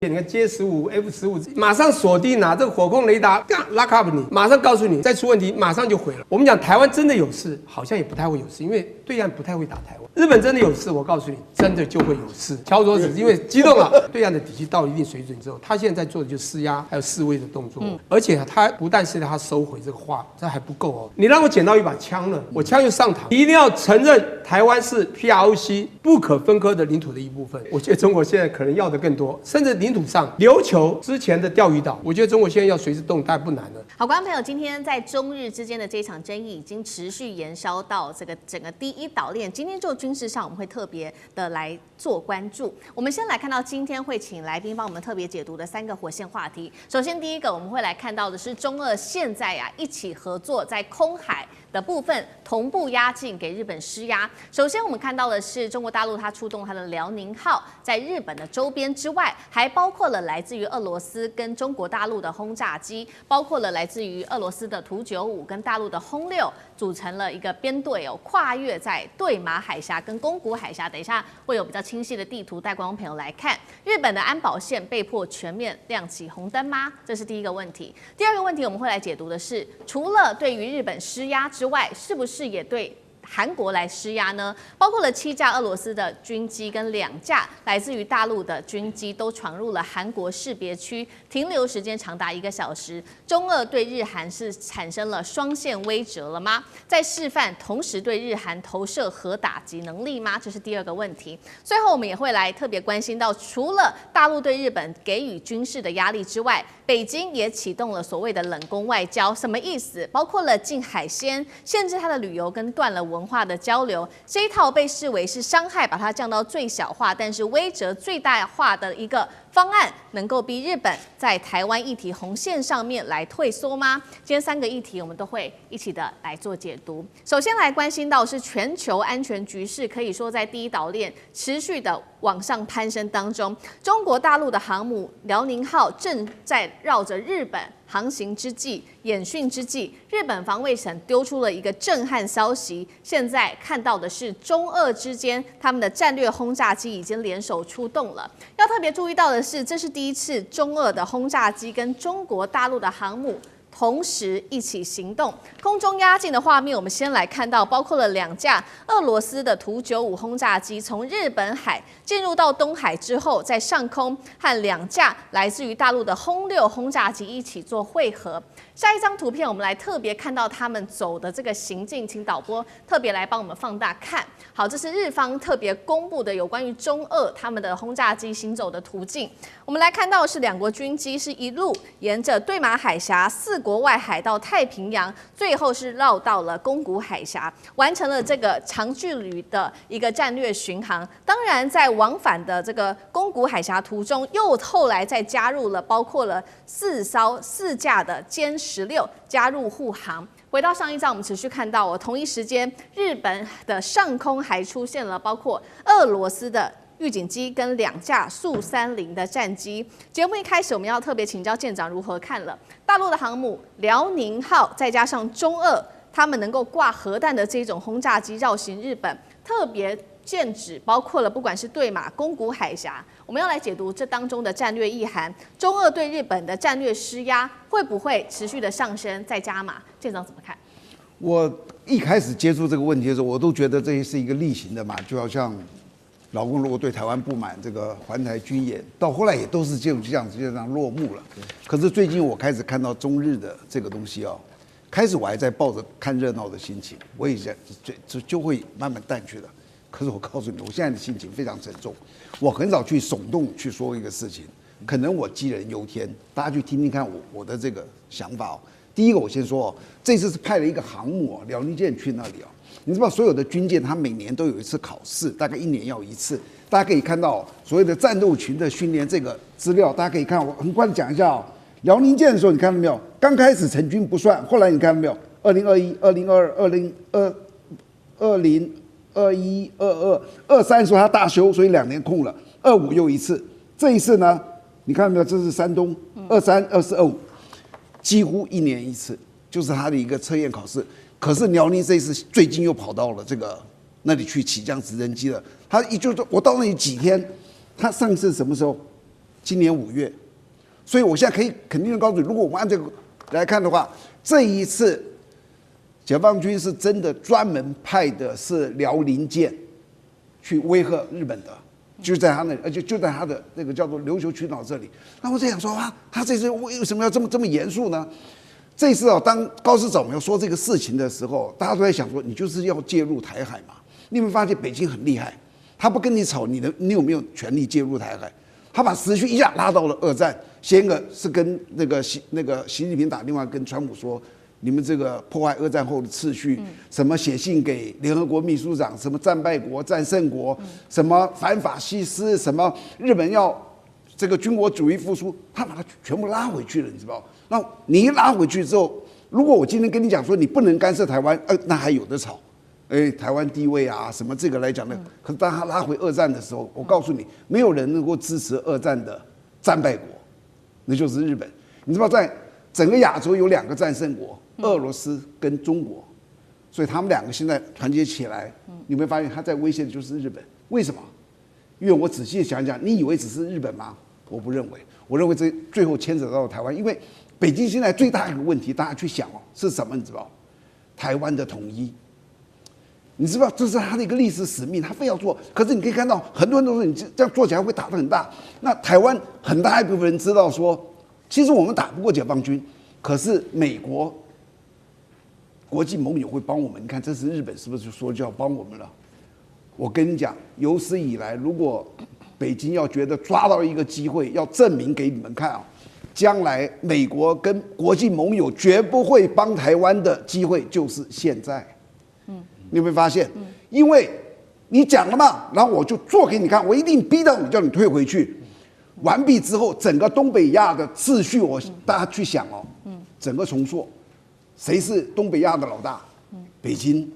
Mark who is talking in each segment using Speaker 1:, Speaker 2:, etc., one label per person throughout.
Speaker 1: 你看 J-15、F-15，马上锁定啊，这个火控雷达拉 up 你，马上告诉你，再出问题马上就毁了。我们讲台湾真的有事，好像也不太会有事，因为对岸不太会打台湾。日本真的有事，我告诉你，真的就会有事。乔佐子因为激动了，对岸的底气到一定水准之后，他现在在做的就是施压还有示威的动作，而且他不但是他收回这个话，这还不够哦。你让我捡到一把枪了，我枪又上膛，一定要承认台湾是 PROC 不可分割的领土的一部分。我觉得中国现在可能要的更多，甚至领土上琉球之前的钓鱼岛，我觉得中国现在要随时动态不难了。
Speaker 2: 好，观众朋友，今天在中日之间的这场争议已经持续延烧到这个整个第一岛链。今天就军事上，我们会特别的来做关注。我们先来看到今天会请来宾帮我们特别解读的3个火线话题。首先，第一个我们会来看到的是中俄现在一起合作在空海的部分同步压境给日本施压。首先，我们看到的是中国大陆它出动它的辽宁号在日本的周边之外，还包括了来自于俄罗斯跟中国大陆的轰炸机，包括了来自于俄罗斯的图95跟大陆的轰6，组成了一个编队跨越在对马海峡跟宫古海峡。等一下会有比较清晰的地图带观众朋友来看。日本的安保线被迫全面亮起红灯吗？这是第一个问题。第二个问题我们会来解读的是，除了对于日本施压之外，是不是也对韩国来施压呢？包括了7架俄罗斯的军机跟2架来自于大陆的军机都闯入了韩国识别区，停留时间长达1个小时。中俄对日韩是产生了双线威慑了吗？在示范同时对日韩投射核打击能力吗？这是第二个问题。最后我们也会来特别关心到，除了大陆对日本给予军事的压力之外，北京也启动了所谓的冷宫外交，什么意思？包括了禁海鲜、限制它的旅游跟断了文化的交流，这一套被视为是伤害把它降到最小化，但是威慑最大化的一个方案，能够逼日本在台湾议题红线上面来退缩吗？今天3个议题我们都会一起的来做解读。首先来关心到是全球安全局势，可以说在第一岛链持续的往上攀升当中，中国大陆的航母辽宁号正在绕着日本航行之际、演训之际，日本防卫省丢出了一个震撼消息。现在看到的是中俄之间他们的战略轰炸机已经联手出动了。要特别注意到的是，这是第一次中俄的轰炸机跟中国大陆的航母同时一起行动。空中压境的画面，我们先来看到，包括了2架俄罗斯的图95轰炸机从日本海进入到东海之后，在上空和2架来自于大陆的轰6轰炸机一起做汇合。下一张图片，我们来特别看到他们走的这个行径，请导播特别来帮我们放大看。好，这是日方特别公布的有关于中俄他们的轰炸机行走的途径。我们来看到的是2国军机是一路沿着对马海峡、4国外海到太平洋，最后是绕到了宫古海峡，完成了这个长距离的一个战略巡航。当然，在往返的这个宫古海峡途中，又后来再加入了包括了4架的歼16加入护航。回到上一章，我们持续看到同一时间，日本的上空还出现了包括俄罗斯的预警机跟2架苏30的战机。节目一开始，我们要特别请教舰长如何看了大陆的航母辽宁号，再加上中俄他们能够挂核弹的这种轰炸机绕行日本，特别剑指包括了不管是对马、宫古海峡，我们要来解读这当中的战略意涵。中俄对日本的战略施压会不会持续的上升再加码？舰长怎么看？
Speaker 3: 我一开始接触这个问题的时候，我都觉得这是一个例行的嘛，就好像老共如果对台湾不满，这个环台军演，到后来也都是就这样落幕了。可是最近我开始看到中日的这个东西开始我还在抱着看热闹的心情，我也就会慢慢淡去了。可是我告诉你，我现在的心情非常沉重。我很少去耸动去说一个事情，可能我杞人忧天。大家去听听看我的这个想法第一个，我先说这次是派了一个航母辽宁舰去那里你知道所有的军舰它每年都有一次考试，大概1年要1次。大家可以看到所谓的战斗群的训练这个资料，大家可以看。我很快的讲一下辽宁舰的时候，你看到没有？刚开始成军不算，后来你看到没有？2021、2022、2021、22、23说它大修，所以2年空了。25又1次，这一次呢，你看到没有？这是山东23、24、25，几乎1年1次，就是它的一个测验考试。可是辽宁这一次最近又跑到了那里去起降直升机了。他也就是我到那里几天，他上次什么时候？今年5月。所以我现在可以肯定的告诉你，如果我们按这个来看的话，这一次解放军是真的专门派的是辽宁舰去威吓日本的，就在他那里，而且就在他的那个叫做琉球群岛这里。那我在想说啊，他这次为什么要这么严肃呢？这次啊，当高市早苗说这个事情的时候，大家都在想说，你就是要介入台海嘛？你有没有发现北京很厉害？他不跟你吵，你有没有权利介入台海？他把时序一下拉到了二战，先个是跟那个习近平打电话跟川普说，你们这个破坏二战后的秩序，什么写信给联合国秘书长，什么战败国、战胜国，什么反法西斯，什么日本要这个军国主义复苏，他把它全部拉回去了，你知道？那你一拉回去之后，如果我今天跟你讲说你不能干涉台湾，那还有的吵。台湾地位啊，什么这个来讲呢？可是当他拉回二战的时候，我告诉你，没有人能够支持二战的战败国，那就是日本。你知道，在整个亚洲有2个战胜国，俄罗斯跟中国，所以他们2个现在团结起来，你会发现他在威胁的就是日本。为什么？因为我仔细想想，你以为只是日本吗？我不认为，我认为这最后牵扯到了台湾，因为北京现在最大一个问题，大家去想是什么？你知道，台湾的统一。你知道这是他的一个历史使命，他非要做。可是你可以看到，很多人都说你这样做起来会打得很大。那台湾很大一部分人知道说，其实我们打不过解放军，可是美国国际盟友会帮我们。你看，这次日本是不是就说就要帮我们了？我跟你讲，有史以来，如果北京要觉得抓到一个机会，要证明给你们看啊，将来美国跟国际盟友绝不会帮台湾的机会，就是现在。你有没有发现？因为你讲了嘛，然后我就做给你看，我一定逼到你，叫你退回去。完毕之后，整个东北亚的秩序，大家去想整个重塑，谁是东北亚的老大？北京。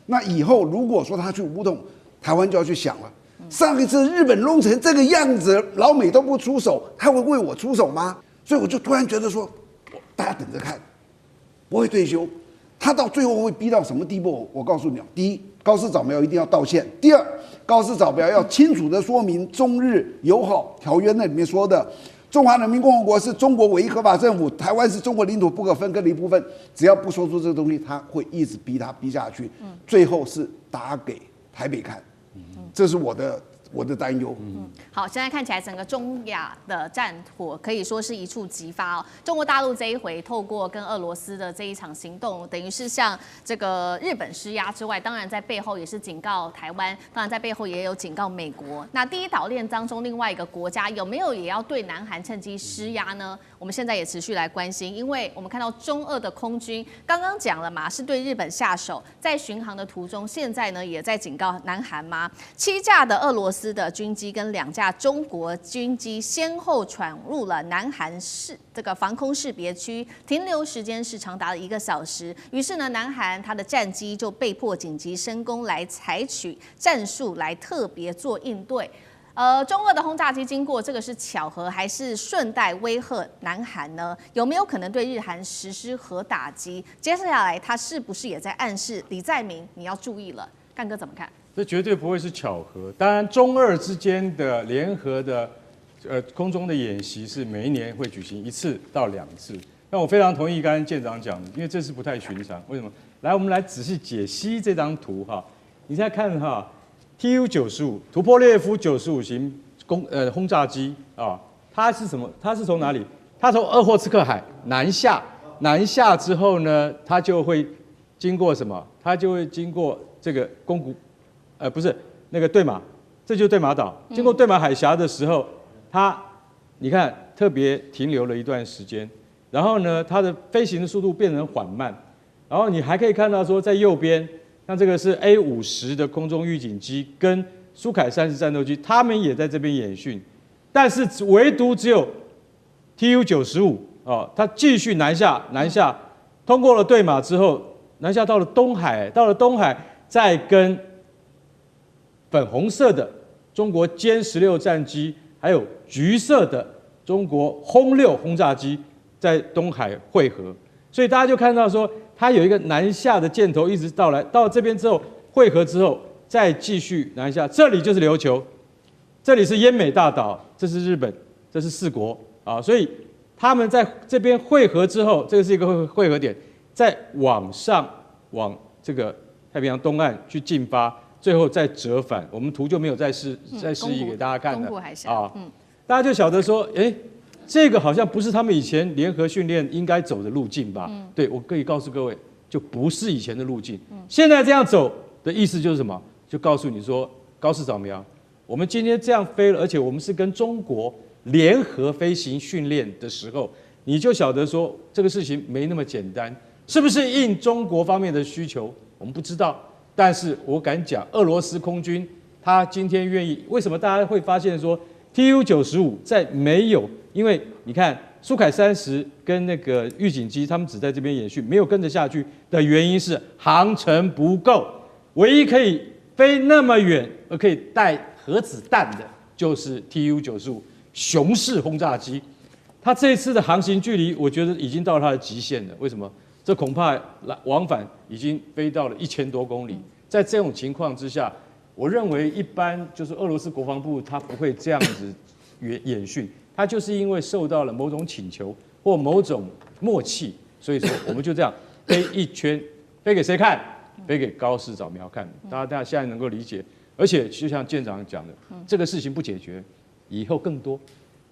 Speaker 3: 那以后如果说他去武统，台湾就要去想了。上一次日本弄成这个样子，老美都不出手，他会为我出手吗？所以我就突然觉得说，大家等着看，不会退休。他到最后会逼到什么地步？我告诉你，第一，高市早苗一定要道歉；第二，高市早苗要清楚的说明中日友好条约那里面说的，中华人民共和国是中国唯一合法政府，台湾是中国领土不可分割的一部分。只要不说出这个东西，他会一直逼下去，最后是打给台北看。这是我的担忧。
Speaker 2: 好，现在看起来整个中亚的战火可以说是一触即发哦。中国大陆这一回透过跟俄罗斯的这一场行动，等于是向这个日本施压之外，当然在背后也是警告台湾，当然在背后也有警告美国。那第一岛链当中另外一个国家有没有也要对南韩趁机施压呢？我们现在也持续来关心，因为我们看到中俄的空军刚刚讲了嘛，是对日本下手，在巡航的途中，现在呢也在警告南韩吗？7架的俄罗斯的军机跟2架中国军机先后闯入了南韩这个防空识别区，停留时间是长达了1个小时。于是呢，南韩它的战机就被迫紧急升空，来采取战术来特别做应对。中俄的轰炸机经过，这个是巧合还是顺带威吓南韩呢？有没有可能对日韩实施核打击？接下来他是不是也在暗示李在明你要注意了？干哥怎么看？
Speaker 4: 这绝对不会是巧合。当然，中俄之间的联合的空中的演习是每一年会举行1次到2次。那我非常同意刚才舰长讲的，因为这是不太寻常。为什么？来，我们来仔细解析这张图哈。你现在看哈。Tu-95图波列夫95型轰炸机啊，它是什么？它是从哪里？它从鄂霍次克海南下之后呢，它就会经过什么？它就会经过这个宫古，不是那个对马，这就是对马岛。经过对马海峡的时候，它你看特别停留了一段时间，然后呢，它的飞行的速度变成缓慢，然后你还可以看到说在右边。像这个是 A-50的空中预警机跟苏凯30战斗机，他们也在这边演训，但是唯独只有 Tu-95它继续南下，通过了对马之后，南下到了东海，再跟粉红色的中国歼16战机，还有橘色的中国轰6轰炸机在东海汇合，所以大家就看到说。它有一个南下的箭头，一直到这边之后汇合之后，再继续南下。这里就是琉球，这里是奄美大岛，这是日本，这是4国啊，所以他们在这边汇合之后，这个是一个汇合点，再往上往这个太平洋东岸去进发，最后再折返。我们图就没有再示意给大家看的啊，大家就晓得说，这个好像不是他们以前联合训练应该走的路径吧？对，我可以告诉各位，就不是以前的路径。现在这样走的意思就是什么？就告诉你说，高市早苗，我们今天这样飞了，而且我们是跟中国联合飞行训练的时候，你就晓得说这个事情没那么简单，是不是应中国方面的需求？我们不知道，但是我敢讲，俄罗斯空军他今天愿意，为什么大家会发现说 TU-95在没有？因为你看苏凯30跟那个预警机，他们只在这边演训，没有跟着下去的原因是航程不够。唯一可以飞那么远而可以带核子弹的，就是 TU-95雄式轰炸机。它这一次的航行距离，我觉得已经到了它的极限了。为什么？这恐怕往返已经飞到了1000多公里。在这种情况之下，我认为一般就是俄罗斯国防部他不会这样子演训。他就是因为受到了某种请求或某种默契，所以说我们就这样飞一圈，飞给谁看？飞给高市早苗看。大家现在能够理解，而且就像舰长讲的，这个事情不解决，以后更多，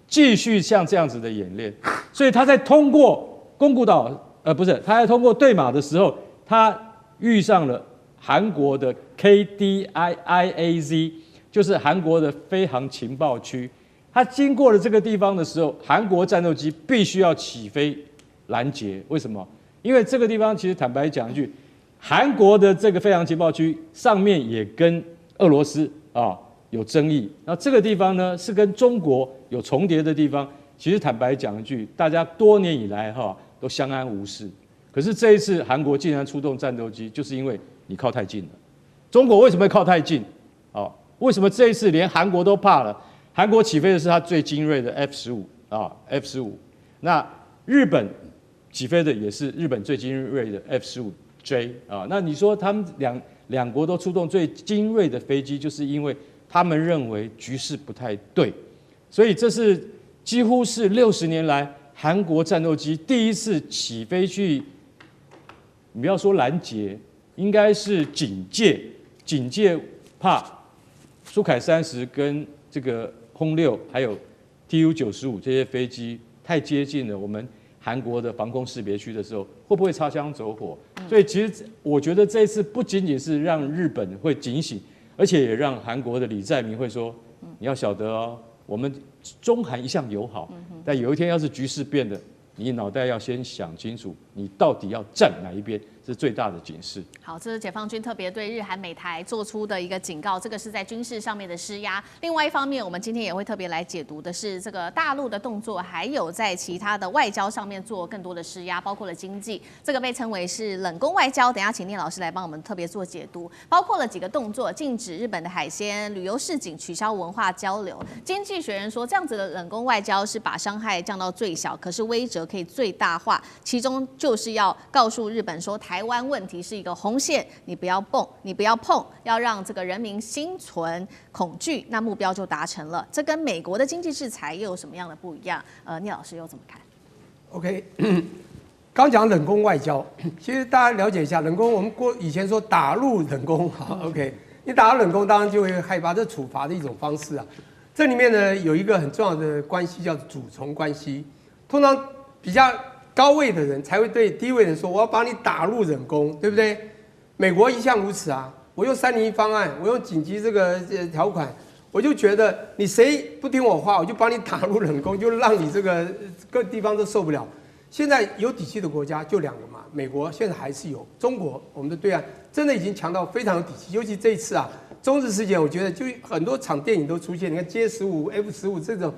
Speaker 4: 继续像这样子的演练。所以他在通过宫古岛，不是，他在通过对马的时候，他遇上了韩国的 KDIAZ， 就是韩国的飞航情报区。他经过了这个地方的时候，韩国战斗机必须要起飞拦截。为什么？因为这个地方其实坦白讲一句，韩国的这个飞航情报区上面也跟俄罗斯有争议。那这个地方呢是跟中国有重叠的地方。其实坦白讲一句，大家多年以来都相安无事。可是这一次韩国竟然出动战斗机，就是因为你靠太近了。中国为什么会靠太近？为什么这一次连韩国都怕了？韩国起飞的是它最精锐的 F-15，那日本起飞的也是日本最精锐的 F-15J 那你说他们两国都出动最精锐的飞机，就是因为他们认为局势不太对，所以这是几乎是60年来韩国战斗机第一次起飞去，你不要说拦截，应该是警戒，怕苏凯30跟这个轰6还有 TU-95这些飞机太接近了我们韩国的防空识别区的时候，会不会擦枪走火？所以其实我觉得这一次不仅仅是让日本会警醒，而且也让韩国的李在明会说，你要晓得我们中韩一向友好，但有一天要是局势变了，你脑袋要先想清楚，你到底要站哪一边，是最大的警示。
Speaker 2: 好，这是解放军特别对日韩美台做出的一个警告，这个是在军事上面的施压。另外一方面，我们今天也会特别来解读的是这个大陆的动作，还有在其他的外交上面做更多的施压，包括了经济，这个被称为是冷宫外交。等一下请聂老师来帮我们特别做解读，包括了几个动作：禁止日本的海鲜旅游市井，取消文化交流。经济学人说，这样子的冷宫外交是把伤害降到最小，可是威慑可以最大化，其中就是要告诉日本说，台湾问题是一个红线，你不要碰，要让这个人民心存恐惧，那目标就达成了。这跟美国的经济制裁又有什么样的不一样？聂老师又怎么看
Speaker 1: ？OK， 刚讲冷宫外交，其实大家了解一下冷宫，我们以前说打入冷宫，好 ，OK， 你打入冷宫，当然就会害怕，这处罚的一种方式啊。这里面呢有一个很重要的关系叫主从关系，通常比较高位的人才会对低位的人说：“我要把你打入冷宫，对不对？”美国一向如此啊！我用301方案，我用紧急这个条款，我就觉得你谁不听我话，我就把你打入冷宫，就让你这个各地方都受不了。现在有底气的国家就2个嘛，美国现在还是有，中国我们的对岸真的已经强到非常有底气，尤其这一次啊，中日事件，我觉得就很多场电影都出现，你看 J-15、F-15这种，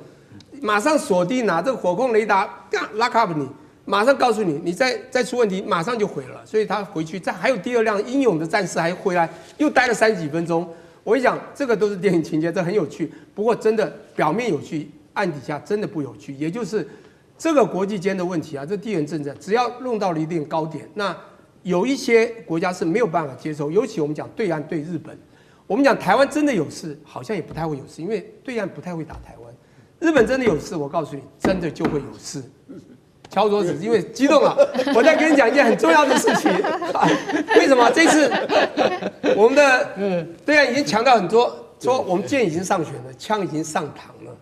Speaker 1: 马上锁定拿这个火控雷达拉卡你。马上告诉你，你再出问题，马上就毁了。所以他回去，还有第2辆英勇的战士还回来，又待了30几分钟。我一讲，这个都是电影情节，这很有趣。不过真的表面有趣，暗底下真的不有趣。也就是这个国际间的问题啊，这地缘政治，只要弄到了一定高点，那有一些国家是没有办法接受。尤其我们讲对岸对日本，我们讲台湾真的有事，好像也不太会有事，因为对岸不太会打台湾。日本真的有事，我告诉你，真的就会有事。敲桌子，因为激动了。我再跟你讲一件很重要的事情。为什么这次我们的对岸已经强调很多，说我们剑已经上弦了，枪已经上膛了，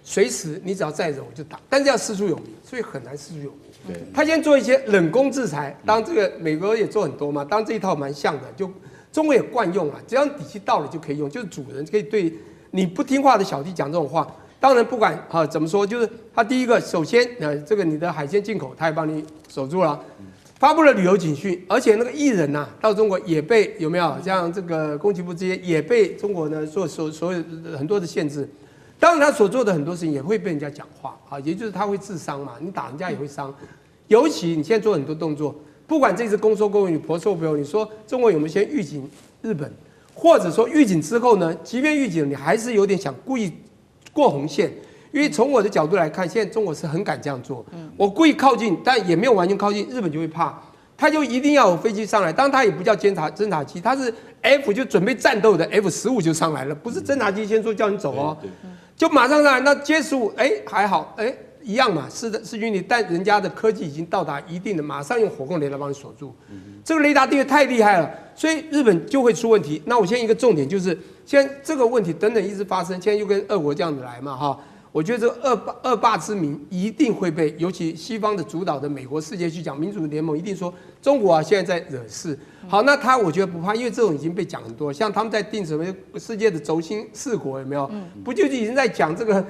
Speaker 1: 随时你只要再忍我就打，但是要师出有名，所以很难师出有名。他先做一些冷宫制裁，当这个美国也做很多嘛，当这一套蛮像的，就中国也惯用了，只要底气到了就可以用，就是主人可以对你不听话的小弟讲这种话。当然，不管怎么说，就是他第一个，首先这个你的海鲜进口，他也帮你守住了，发布了旅游警讯，而且那个艺人呐、到中国也被有没有像这个宫崎步这些也被中国呢所有很多的限制。当然，他所做的很多事情也会被人家讲话啊，也就是他会自伤嘛，你打人家也会伤。尤其你现在做很多动作，不管这次公说公有理，婆说婆有理，你说中国有没有先预警日本，或者说预警之后呢，即便预警了，你还是有点想故意过红线，因为从我的角度来看，现在中国是很敢这样做。我故意靠近，但也没有完全靠近，日本就会怕，他就一定要有飞机上来。当然，他也不叫侦察机，他是 F 就准备战斗的 F-15就上来了，不是侦察机先说叫你走哦，就马上上来。那歼15，还好，一样嘛，是军力，但人家的科技已经到达一定的，马上用火控雷达帮你锁住。这个雷达定位太厉害了，所以日本就会出问题。那我现在一个重点就是，现在这个问题等等一直发生，现在又跟俄国这样子来嘛，哈。我觉得这个恶霸之名一定会被，尤其西方的主导的美国世界去讲，民主联盟一定说中国现在在惹事。好，那他我觉得不怕，因为这种已经被讲很多，像他们在定什么世界的轴心4国有没有？不就已经在讲这个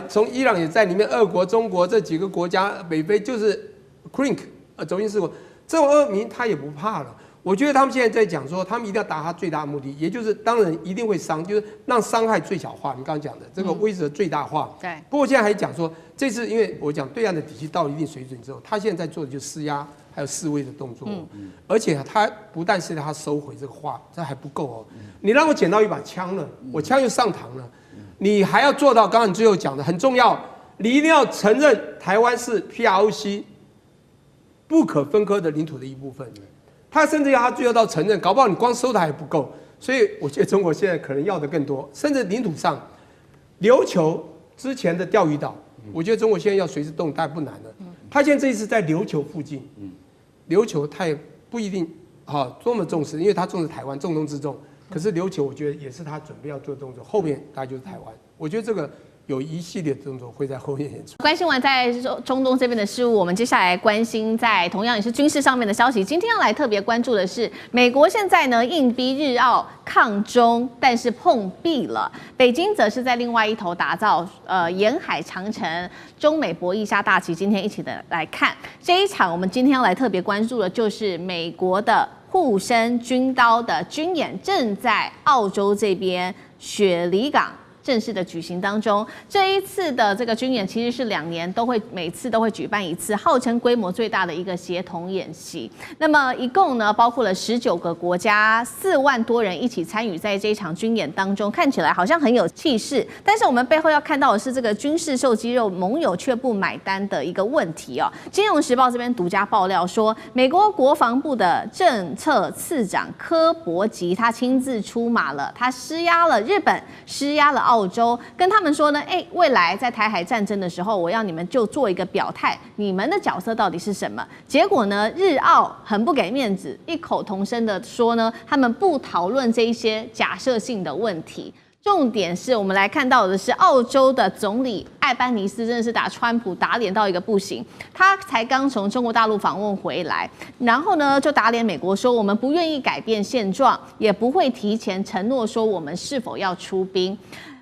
Speaker 1: 从伊朗也在里面，俄国、中国这几个国家，北非就是 CRINC 轴心4国，这种恶名他也不怕了。我觉得他们现在在讲说，他们一定要达他最大的目的，也就是当然一定会伤，就是让伤害最小化。你刚刚讲的这个威慑最大化。
Speaker 2: 对。
Speaker 1: 不过现在还讲说，这次因为我讲对岸的底气到了一定水准之后，他现在在做的就是施压还有示威的动作。而且他不但是他收回这个话，这还不够哦。你让我捡到一把枪了，我枪又上膛了，你还要做到刚刚你最后讲的很重要，你一定要承认台湾是 PROC 不可分割的领土的一部分。他甚至要他最后到承认，搞不好你光收它还不够，所以我觉得中国现在可能要的更多，甚至领土上，琉球之前的钓鱼岛，我觉得中国现在要随时动，大概不难了。他现在这一次在琉球附近，琉球他也不一定多么重视，因为他重视台湾，重中之重。可是琉球我觉得也是他准备要做的动作，后面大概就是台湾。我觉得这个有一系列的动作会在后面演出。
Speaker 2: 关心完在中东这边的事务，我们接下来关心在同样也是军事上面的消息。今天要来特别关注的是，美国现在呢硬逼日澳抗中，但是碰壁了。北京则是在另外一头打造沿海长城，中美博弈下大棋。今天一起的来看这一场，我们今天要来特别关注的就是美国的护身军刀的军演，正在澳洲这边雪梨港正式的举行当中。这一次的这个军演其实是2年每次都会举办一次，号称规模最大的一个协同演习。那么一共呢包括了19个国家，4万多人一起参与在这一场军演当中，看起来好像很有气势。但是我们背后要看到的是这个军事秀肌肉，盟友却不买单的一个问题哦。金融时报这边独家爆料说，美国国防部的政策次长柯博吉他亲自出马了，他施压了日本，施压了澳洲，跟他们说呢，未来在台海战争的时候，我要你们就做一个表态，你们的角色到底是什么？结果呢，日澳很不给面子，异口同声的说呢，他们不讨论这一些假设性的问题。重点是我们来看到的是，澳洲的总理艾班尼斯真的是打川普打脸到一个不行。他才刚从中国大陆访问回来，然后呢就打脸美国说，我们不愿意改变现状，也不会提前承诺说我们是否要出兵。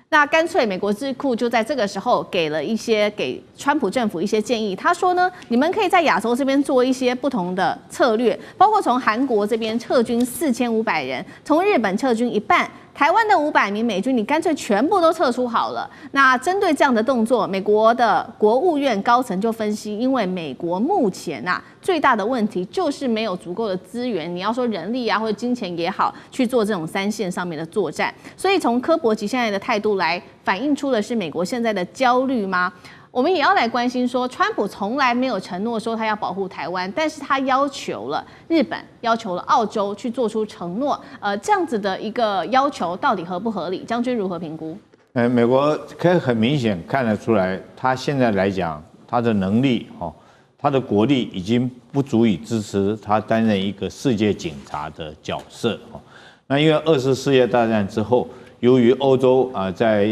Speaker 2: 那干脆美国智库就在这个时候给川普政府一些建议。他说呢，你们可以在亚洲这边做一些不同的策略，包括从韩国这边撤军4500人，从日本撤军1半。台湾的500名美军，你干脆全部都撤出好了。那针对这样的动作，美国的国务院高层就分析，因为美国目前最大的问题就是没有足够的资源，你要说人力或者金钱也好，去做这种3线上面的作战。所以从柯博吉现在的态度来反映出的是美国现在的焦虑吗？我们也要来关心说，川普从来没有承诺说他要保护台湾，但是他要求了日本，要求了澳洲去做出承诺，这样子的一个要求到底合不合理？将军如何评估？
Speaker 5: 美国可以很明显看得出来，他现在来讲，他的能力他的国力已经不足以支持他担任一个世界警察的角色。那因为2次世界大战之后，由于欧洲在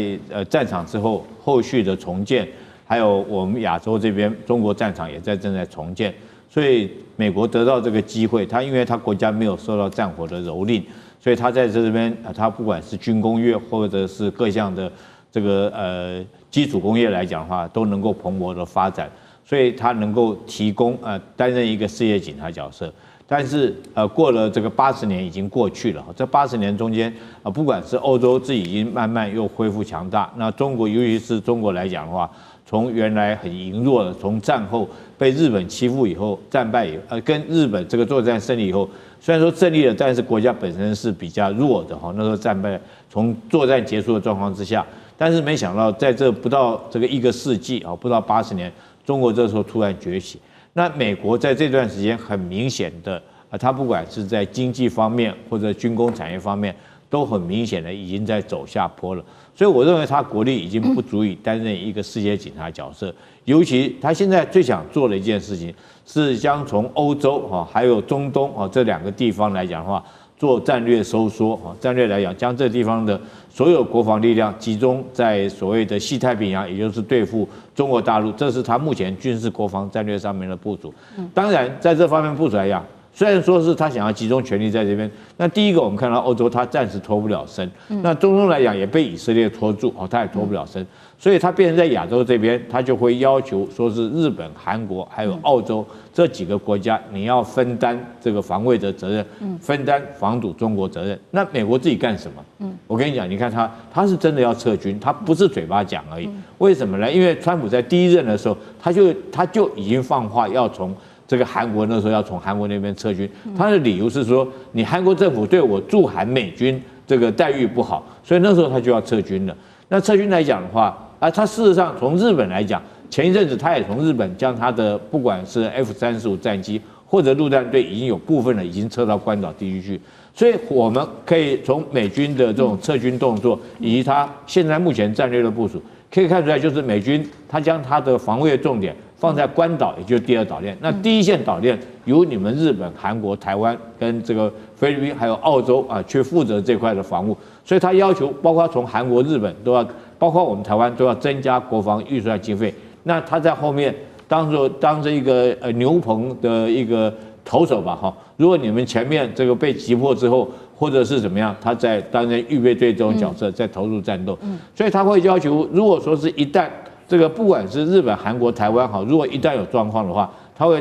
Speaker 5: 战场之后后续的重建，还有我们亚洲这边中国战场也正在重建，所以美国得到这个机会，因为他国家没有受到战火的蹂躏，所以他在这边他不管是军工业或者是各项的这个基础工业来讲的话，都能够蓬勃的发展。所以他能够提供担任一个世界警察角色，但是过了这个80年已经过去了，这80年中间不管是欧洲自己已经慢慢又恢复强大，那中国尤其是中国来讲的话，从原来很羸弱的，从战后被日本欺负以后战败以后，跟日本这个作战胜利以后，虽然说胜利了，但是国家本身是比较弱的那时候战败，从作战结束的状况之下，但是没想到在这不到这个1个世纪不到80年。中国这时候突然崛起，那美国在这段时间很明显的，它不管是在经济方面或者军工产业方面，都很明显的已经在走下坡了。所以我认为它国力已经不足以担任一个世界警察角色，尤其他现在最想做的一件事情，是将从欧洲还有中东这2个地方来讲的话，做战略收缩。战略来讲，将这地方的所有国防力量集中在所谓的西太平洋，也就是对付中国大陆，这是他目前军事国防战略上面的部署。当然，在这方面部署来讲，虽然说是他想要集中权力在这边，那第一个我们看到欧洲他暂时脱不了身，那中东来讲也被以色列拖住，他也脱不了身，所以他变成在亚洲这边，他就会要求说是日本、韩国还有澳洲这几个国家，你要分担这个防卫的责任，分担防堵中国责任。那美国自己干什么？我跟你讲，你看他是真的要撤军，他不是嘴巴讲而已。为什么呢？因为川普在第1任的时候，他就已经放话要从这个韩国那时候要从韩国那边撤军，他的理由是说，你韩国政府对我驻韩美军这个待遇不好，所以那时候他就要撤军了。那撤军来讲的话，他事实上从日本来讲，前一阵子他也从日本将他的不管是 F-35战机或者陆战队已经有部分的已经撤到关岛地区去，所以我们可以从美军的这种撤军动作以及他现在目前战略的部署，可以看出来，就是美军他将他的防卫重点放在关岛，也就是第2岛链。那第1线岛链由你们日本、韩国、台湾跟这个菲律宾还有澳洲去负责这块的防务，所以他要求包括从韩国、日本都要，包括我们台湾都要增加国防预算经费。那他在后面当着一个牛棚的一个投手吧，如果你们前面这个被击破之后，或者是怎么样，他在担任预备队这种角色，在投入战斗，所以他会要求，如果说是一旦这个不管是日本、韩国、台湾如果一旦有状况的话，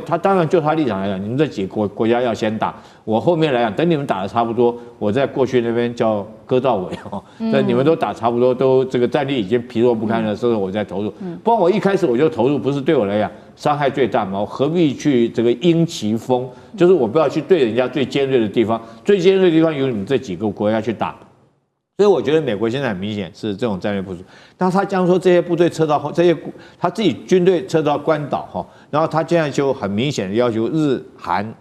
Speaker 5: 他当然就他立场来讲，你们这几个国家要先打，我后面来讲，等你们打的差不多，我在过去那边叫割到尾等你们都打差不多，都这个战力已经疲弱不堪的时候，我再投入。不然我一开始我就投入，不是对我来讲伤害最大嘛？我何必去这个因其锋？就是我不要去对人家最尖锐的地方，最尖锐的地方由你们这几个国家去打。所以我觉得美国现在很明显是这种战略部署。那他将说这些部队撤到这些他自己军队撤到关岛然后他现在就很明显的要求日韩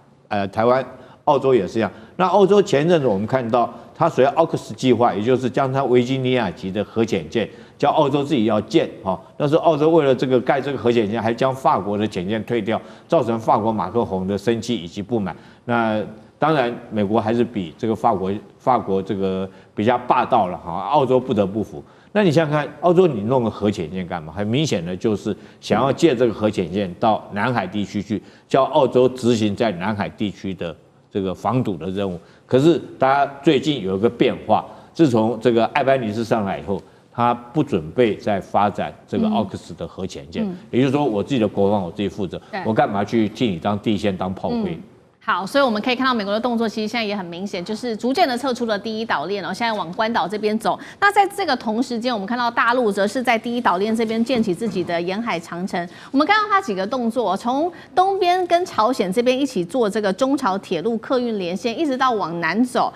Speaker 5: 台湾、澳洲也是一样。那欧洲前一阵子我们看到他所谓奥克斯计划，也就是将他维吉尼亚级的核潜舰叫澳洲自己要建那时候澳洲为了这个盖这个核潜舰，还将法国的潜舰退掉，造成法国马克宏的生气以及不满。那当然，美国还是比这个法国这个比较霸道了澳洲不得不服。那你想想看，澳洲你弄个核潜舰干嘛？很明显的就是想要借这个核潜舰到南海地区去，叫澳洲执行在南海地区的这个防堵的任务。可是大家最近有一个变化，自从这个艾班尼斯上来以后，他不准备再发展这个奥克斯的核潜舰，也就是说我自己的国防我自己负责，我干嘛去替你当地线当炮灰？
Speaker 2: 好，所以我们可以看到美国的动作，其实现在也很明显，就是逐渐的撤出了第1岛链现在往关岛这边走。那在这个同时间，我们看到大陆则是在第1岛链这边建起自己的沿海长城。我们看到它几个动作，从东边跟朝鲜这边一起做这个中朝铁路客运连线，一直到往南走。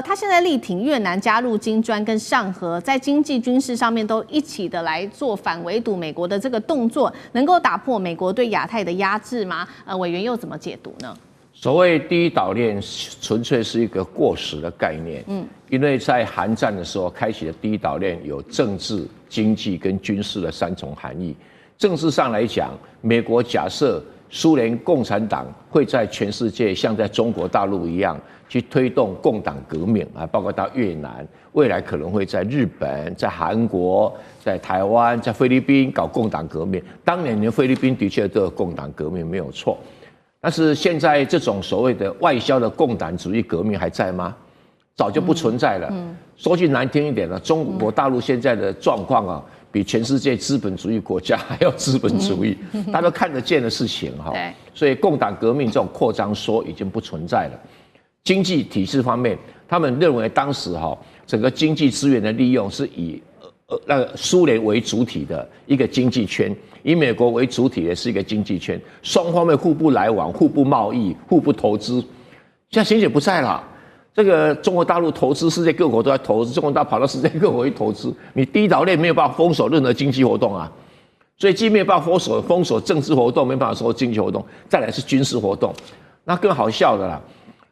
Speaker 2: 他现在力挺越南加入金砖跟上合，在经济军事上面都一起的来做反围堵美国的这个动作，能够打破美国对亚太的压制吗？委员又怎么解读呢？
Speaker 6: 所谓第一岛链纯粹是一个过时的概念，因为在韩战的时候开启的第一岛链有政治、经济跟军事的3重含义。政治上来讲，美国假设苏联共产党会在全世界像在中国大陆一样去推动共党革命啊，包括到越南，未来可能会在日本、在韩国、在台湾、在菲律宾搞共党革命。当年连菲律宾的确都有共党革命，没有错。但是现在这种所谓的外销的共产主义革命还在吗？早就不存在了。说句难听一点呢，中国大陆现在的状况啊，比全世界资本主义国家还要资本主义，大家都看得见的事情哈。所以共党革命这种扩张说已经不存在了。经济体制方面，他们认为当时哈整个经济资源的利用是以那个苏联为主体的一个经济圈，以美国为主体的是一个经济圈，双方面互不来往、互不贸易、互不投资。现在显显不在了。这个中国大陆投资，世界各国都在投资，中国大陆跑到世界各国去投资，你第一岛链没有办法封锁任何经济活动啊，所以既没有办法封锁政治活动，没办法说经济活动，再来是军事活动，那更好笑的啦。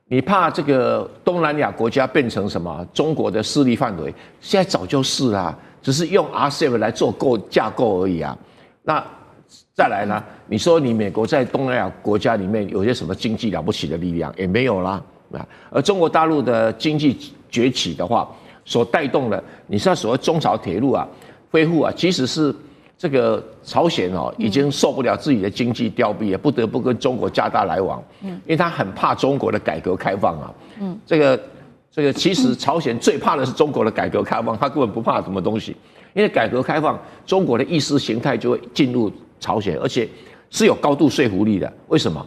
Speaker 6: 你怕这个东南亚国家变成什么中国的势力范围？现在早就是啦，只是用 RCEP 来做架构而已啊。那再来呢？你说你美国在东南亚国家里面有些什么经济了不起的力量？也没有啦。而中国大陆的经济崛起的话，所带动的，你像所谓中朝铁路啊、恢复啊，即使是这个朝鲜哦，已经受不了自己的经济凋敝，也不得不跟中国加大来往，因为他很怕中国的改革开放啊。这个其实朝鲜最怕的是中国的改革开放，他根本不怕什么东西，因为改革开放，中国的意识形态就会进入朝鲜，而且是有高度说服力的。为什么？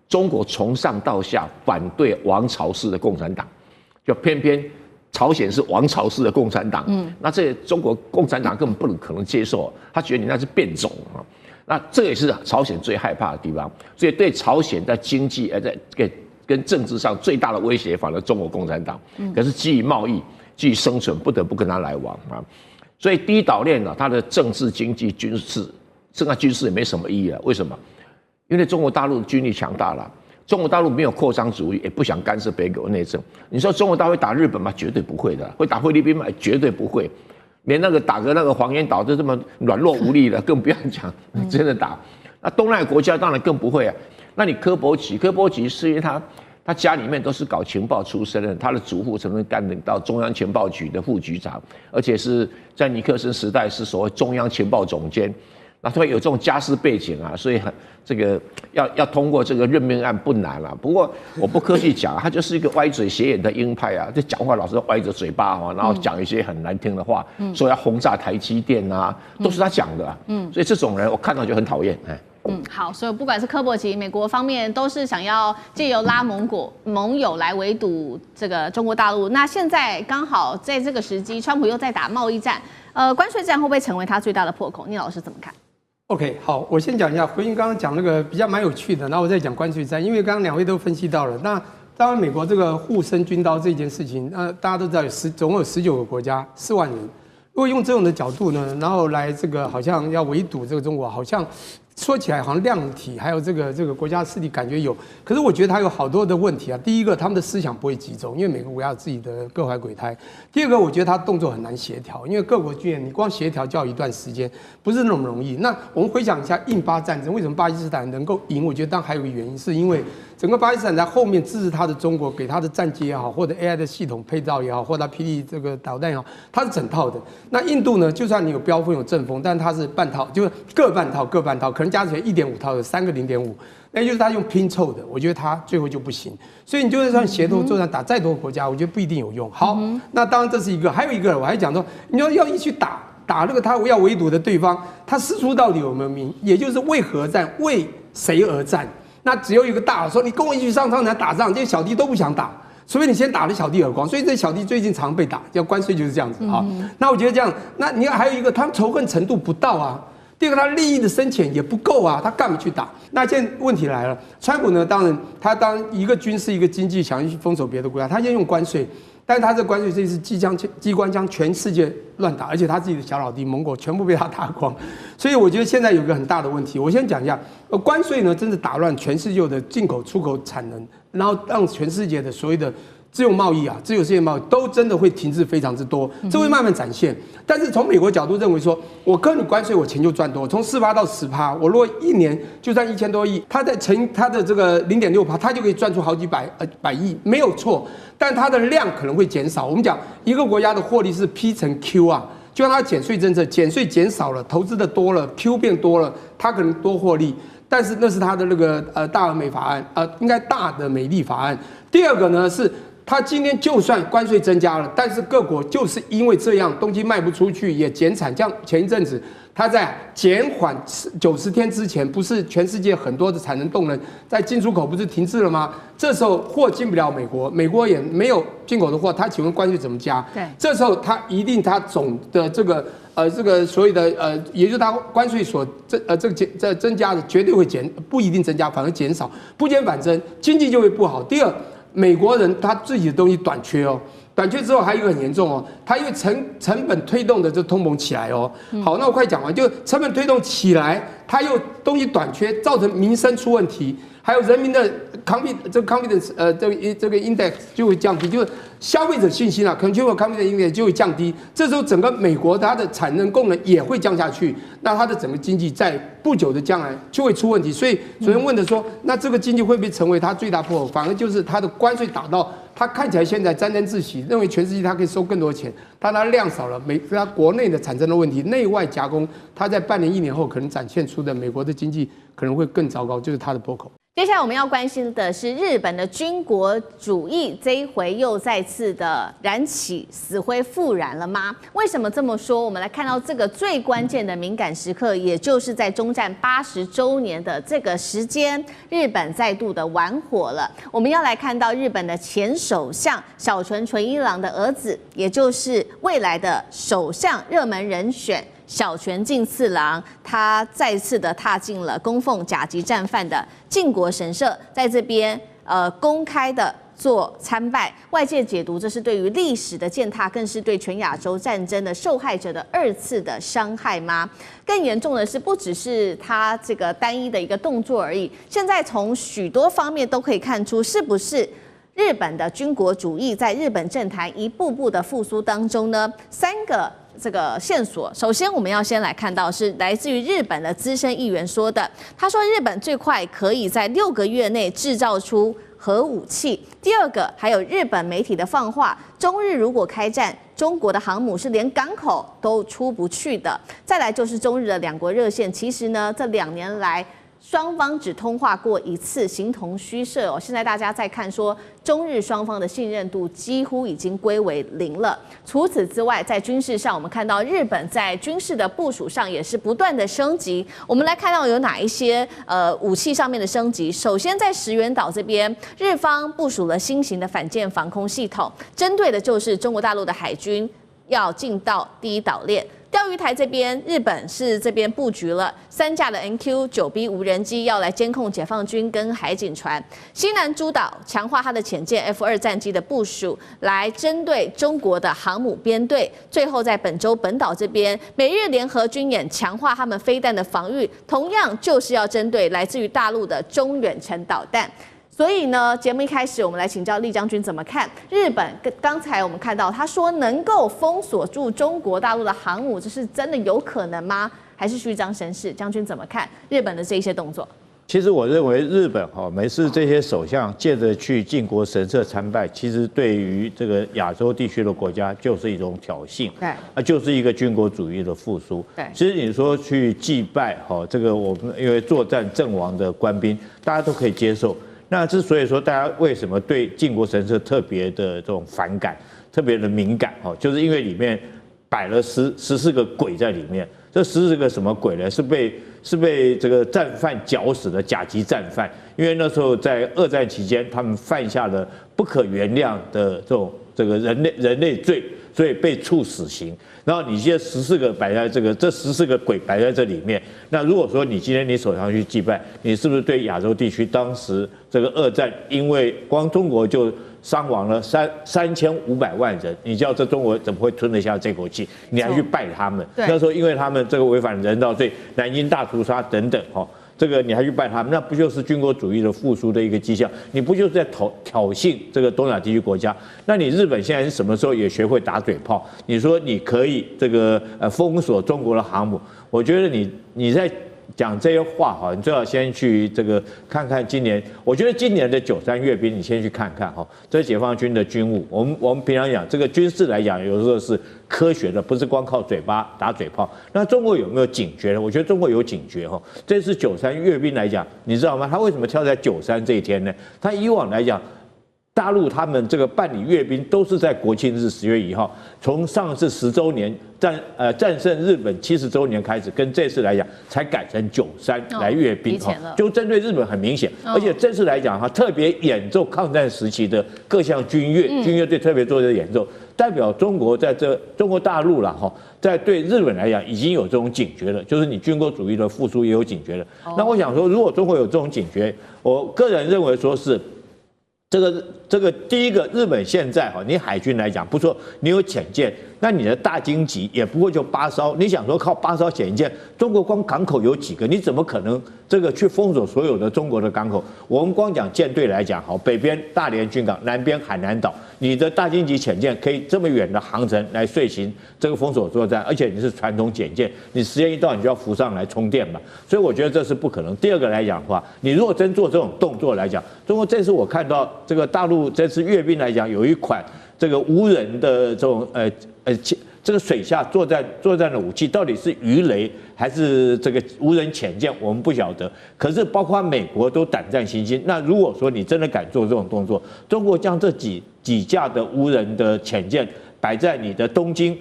Speaker 6: 中国从上到下反对王朝式的共产党，就偏偏朝鲜是王朝式的共产党，那这中国共产党根本不可能接受，他觉得你那是变种啊，那这也是朝鲜最害怕的地方，所以对朝鲜在经济在跟政治上最大的威胁，反而中国共产党，可是基于贸易、基于生存，不得不跟他来往啊，所以第一岛链呢，它的政治、经济、军事，甚至军事也没什么意义了，为什么？因为中国大陆军力强大了，中国大陆没有扩张主义，也不想干涉北国内政。你说中国大陆会打日本吗？绝对不会的。会打菲律宾吗？绝对不会。连那个打个那个黄岩岛都这么软弱无力了，更不要讲真的打。那东南亚国家当然更不会啊。那你柯伯奇是因为他家里面都是搞情报出身的，他的祖父曾经担任到中央情报局的副局长，而且是在尼克森时代是所谓中央情报总监。那他有这种家世背景啊，所以这个要通过这个任命案不难啊。不过我不客气讲，他就是一个歪嘴斜眼的鹰派啊，就讲话老是歪着嘴巴啊，然后讲一些很难听的话，说要轰炸台积电啊，都是他讲的啊。所以这种人我看到就很讨厌。
Speaker 2: 好，所以不管是柯伯奇，美国方面都是想要借由拉盟友来围堵这个中国大陆。那现在刚好在这个时机，川普又在打贸易战，关税战会不会成为他最大的破口？聂老师怎么看
Speaker 1: ？OK， 好，我先讲一下，回应刚刚讲那个比较蛮有趣的，然后我再讲关税战，因为刚刚两位都分析到了。那当然，美国这个护身军刀这件事情，大家都知道总共有19个国家，4万人。如果用这种的角度呢，然后来这个好像要围堵这个中国，好像说起来好像量体还有这个国家势力感觉有，可是我觉得它有好多的问题啊。第一个，他们的思想不会集中，因为每个国家有自己的各怀鬼胎。第二个，我觉得他动作很难协调，因为各国军演你光协调就要一段时间，不是那么容易。那我们回想一下印巴战争，为什么巴基斯坦能够赢？我觉得当然还有一个原因，是因为整个巴基斯坦在后面支持他的中国，给他的战机也好，或者 AI 的系统配套也好，或者霹雳这个导弹也好，它是整套的。那印度呢，就算你有标风有阵风，但它是半套，就是各半套，可能加起来1.5套的，3个0.5，那就是他用拼凑的。我觉得他最后就不行，所以你就算协同作战打再多国家，我觉得不一定有用。好，那当然这是一个，还有一个我还讲说，你要一去打那个他要围堵的对方，他师出到底有没有名？也就是为何战，为谁而战？那只有一个大佬说你跟我一起上场打仗，这些小弟都不想打，除非你先打了小弟耳光。所以这小弟最近常被打，叫关税就是这样子啊。那我觉得这样，那你还有一个，他们仇恨程度不到啊。第二个，他利益的深浅也不够啊，他干嘛去打？那现在问题来了，川普呢，当然他当一个军事一个经济想去封锁别的国家，他先用关税。但是他这关税这次机关枪全世界乱打，而且他自己的小老弟盟国全部被他打光，所以我觉得现在有一个很大的问题。我先讲一下，关税呢真的打乱全世界的进口、出口产能，然后让全世界的所谓的自由贸易啊，自由世界贸易都真的会停滞非常之多，这会慢慢展现。但是从美国角度认为说，我扣你关税，我钱就赚多，从4%到10%，我如果一年就赚1000多亿，他再乘他的这个0.6%，他就可以赚出好几百亿，没有错。但它的量可能会减少。我们讲一个国家的获利是 P 乘 Q 啊，就像它减税政策，减税减少了，投资的多了 ，Q 变多了，它可能多获利。但是那是它的那个大而美法案，应该大的美丽法案。第二个呢是。它今天就算关税增加了，但是各国就是因为这样，东西卖不出去也减产。像前一阵子，它在减缓90天之前，不是全世界很多的产能动能在进出口不是停滞了吗？这时候货进不了美国，美国也没有进口的货，它请问关税怎么加？
Speaker 2: 对，
Speaker 1: 这时候它一定它总的这个所谓的也就是它关税所增加的绝对会不一定增加，反而减少，不减反增，经济就会不好。第二。美国人他自己的东西短缺哦，短缺之后还有一个很严重哦，他因为成本推动的这通膨起来哦。好，那我快讲完，就成本推动起来，他又东西短缺，造成民生出问题，还有人民的confidence 这个 index 就会降低，就是消费者信心啊 ，consumer confidence index 就会降低。这时候整个美国它的产能供能也会降下去，那它的整个经济在不久的将来就会出问题。所以昨天问的说，那这个经济会不会成为它最大破口？反而就是它的关税打到，它看起来现在沾沾自喜，认为全世界它可以收更多钱，但它量少了，它国内的产生的问题，内外夹攻，它在半年、1年后可能展现出的美国的经济可能会更糟糕，就是它的破口。
Speaker 2: 接下来我们要关心的是日本的军国主义，这一回又再次的燃起，死灰复燃了吗？为什么这么说？我们来看到这个最关键的敏感时刻，也就是在终战80周年的这个时间，日本再度的玩火了。我们要来看到日本的前首相小泉纯一郎的儿子，也就是未来的首相热门人选。小泉进次郎，他再次的踏进了供奉甲级战犯的靖国神社，在这边公开的做参拜。外界解读这是对于历史的践踏，更是对全亚洲战争的受害者的2次的伤害吗？更严重的是，不只是他这个单一的一个动作而已，现在从许多方面都可以看出，是不是日本的军国主义在日本政坛一步步的复苏当中呢？3个这个线索，首先我们要先来看到是来自于日本的资深议员说的，他说日本最快可以在6个月内制造出核武器。第二个，还有日本媒体的放话，中日如果开战，中国的航母是连港口都出不去的。再来就是中日的2国热线，其实呢这2年来双方只通话过1次，形同虚设哦。现在大家在看说，中日双方的信任度几乎已经归为0了。除此之外，在军事上，我们看到日本在军事的部署上也是不断的升级。我们来看到有哪一些武器上面的升级。首先在石垣岛这边，日方部署了新型的反舰防空系统，针对的就是中国大陆的海军要进到第一岛链。钓鱼台这边，日本是这边布局了3架的 NQ-9B 无人机，要来监控解放军跟海警船。西南诸岛强化它的潜舰 F2 战机的部署，来针对中国的航母编队。最后在本州本岛这边，美日联合军演强化他们飞弹的防御，同样就是要针对来自于大陆的中远程导弹。所以呢，节目一开始，我们来请教厉将军怎么看日本？刚才我们看到他说能够封锁住中国大陆的航母，这是真的有可能吗？还是虚张声势？将军怎么看日本的这些动作？
Speaker 5: 其实我认为日本每次这些首相借着去靖国神社参拜，其实对于这个亚洲地区的国家就是一种挑衅，
Speaker 2: 对，
Speaker 5: 就是一个军国主义的复苏。
Speaker 2: 对，
Speaker 5: 其实你说去祭拜这个我们因为作战阵亡的官兵，大家都可以接受。那之所以说大家为什么对靖国神社特别的这种反感、特别的敏感就是因为里面摆了14个鬼在里面。这14个什么鬼呢？是被这个战犯绞死的甲级战犯。因为那时候在2战期间，他们犯下了不可原谅的这个人类罪，所以被处死刑。然后你现在14个摆在这14个鬼摆在这里面，那如果说你今天你手上去祭拜，你是不是对亚洲地区当时这个2战，因为光中国就伤亡了3500万人，你叫这中国怎么会吞得下这口气？你还去拜他们？那时候因为他们这个违反人道罪、南京大屠杀等等，这个你还去拜他们，那不就是军国主义的复苏的一个迹象？你不就是在挑衅这个东亚地区国家？那你日本现在是什么时候也学会打嘴炮？你说你可以这个封锁中国的航母，我觉得你在讲这些话哈，你最好先去这个看看今年，我觉得今年的93阅兵，你先去看看哈，这是解放军的军务。我们平常讲这个军事来讲，有时候是科学的，不是光靠嘴巴打嘴炮。那中国有没有警觉呢？我觉得中国有警觉哈。这次93阅兵来讲，你知道吗？他为什么挑在93这一天呢？他以往来讲，大陆他们这个办理阅兵都是在国庆日10月1号，从上次10周年战胜日本70周年开始，跟这次来讲才改成93来阅兵哈，就针对日本很明显，而且这次来讲哈，特别演奏抗战时期的各项军乐，军乐队特别做这个演奏，代表中国在中国大陆啦哈，在对日本来讲已经有这种警觉了，就是你军国主义的复苏也有警觉了。那我想说，如果中国有这种警觉，我个人认为说是。这个第一个，日本现在哈，你海军来讲不错，你有潜舰，那你的大鲸级也不过就8艘，你想说靠8艘潜舰，中国光港口有几个？你怎么可能这个去封锁所有的中国的港口？我们光讲舰队来讲，好，北边大连军港，南边海南岛，你的大鲸级潜舰可以这么远的航程来遂行这个封锁作战，而且你是传统潜舰，你时间一到你就要浮上来充电嘛，所以我觉得这是不可能。第二个来讲的话，你如果真做这种动作来讲，中国这次我看到这个大陆这次阅兵来讲，有一款这个无人的这种这个水下作战的武器，到底是鱼雷还是这个无人潜舰，我们不晓得。可是包括美国都胆战心惊。那如果说你真的敢做这种动作，中国将这几架的无人的潜舰摆在你的东京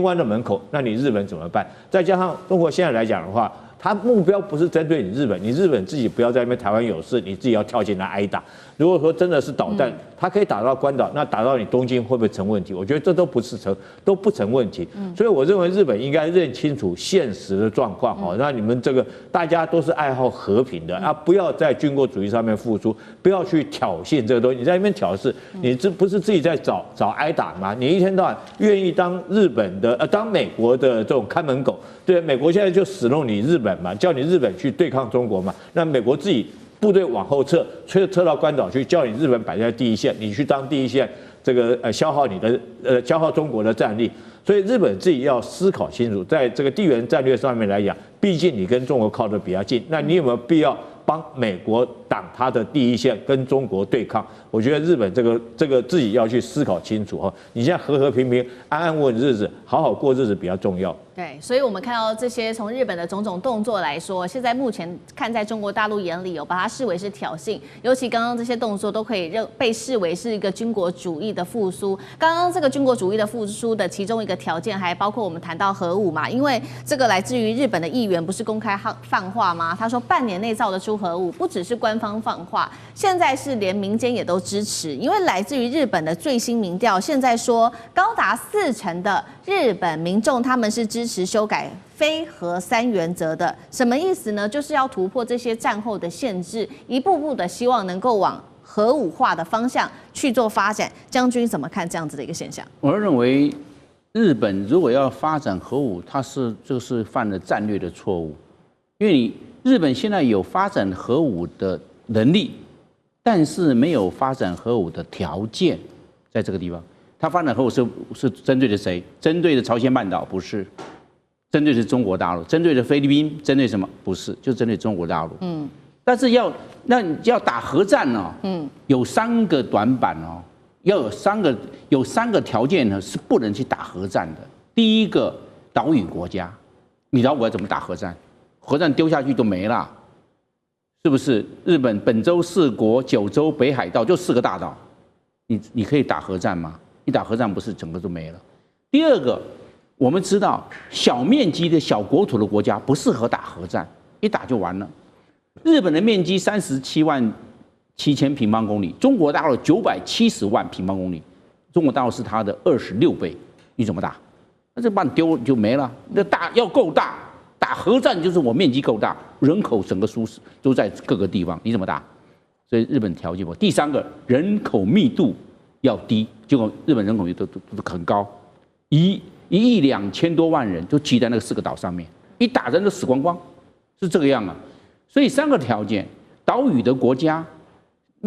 Speaker 5: 湾的门口，那你日本怎么办？再加上中国现在来讲的话，它目标不是针对你日本，你日本自己不要在那边台湾有事，你自己要跳进来挨打。如果说真的是导弹，它可以打到关岛，那打到你东京会不会成问题？我觉得这都不成问题。所以我认为日本应该认清楚现实的状况哦。那你们这个大家都是爱好和平的啊，不要在军国主义上面付出，不要去挑衅这个东西。你在那边挑事，你这不是自己在找挨打吗？你一天到晚愿意当日本的当美国的这种看门狗，对，美国现在就使弄你日本嘛，叫你日本去对抗中国嘛，那美国自己部队往后撤到关岛去，叫你日本摆在第一线，你去当第一线，这个消耗中国的战力。所以日本自己要思考清楚，在这个地缘战略上面来讲，毕竟你跟中国靠得比较近，那你有没有必要帮美国挡他的第一线，跟中国对抗？我觉得日本这个自己要去思考清楚哈。你现在和平平、安安稳稳日子，好好过日子比较重要。
Speaker 2: 对，所以我们看到这些从日本的种种动作来说，现在目前看在中国大陆眼里，有把它视为是挑衅，尤其刚刚这些动作都可以被视为是一个军国主义的复苏。刚刚这个军国主义的复苏的其中一个条件，还包括我们谈到核武嘛，因为这个来自于日本的议员不是公开放话吗？他说半年内造得出核武，不只是官方放话，现在是连民间也都支持，因为来自于日本的最新民调，现在说高达40%的日本民众他们是支持修改非核3原则的。什么意思呢？就是要突破这些战后的限制，一步步的希望能够往核武化的方向去做发展。将军怎么看这样子的一个现象？
Speaker 7: 我认为日本如果要发展核武，它就是犯了战略的错误，因为日本现在有发展核武的能力，但是没有发展核武的条件，在这个地方。他发展核武是针对的谁？针对的朝鲜半岛不是，针对的中国大陆，针对的菲律宾，针对什么？不是，就针对中国大陆。但是要打核战哦，有3个短板哦，要有3个条件呢，是不能去打核战的。第一个，岛屿国家，你岛屿国家怎么打核战？核战丢下去就没了，是不是？日本本州4国、九州、北海道就4个大岛，你可以打核战吗？一打核战不是整个都没了。第二个，我们知道小面积的小国土的国家不适合打核战，一打就完了。日本的面积37万7千平方公里，中国大陆970万平方公里，中国大陆是它的26倍，你怎么打？那这把你丢就没了。那要够大，打核战就是我面积够大，人口整个舒适都在各个地方，你怎么打？所以日本条件不。第3个，人口密度要低，结果日本人口率都很高，1亿2千多万人就挤在那个4个岛上面，一打人都死光光，是这个样啊。所以3个条件：岛屿的国家、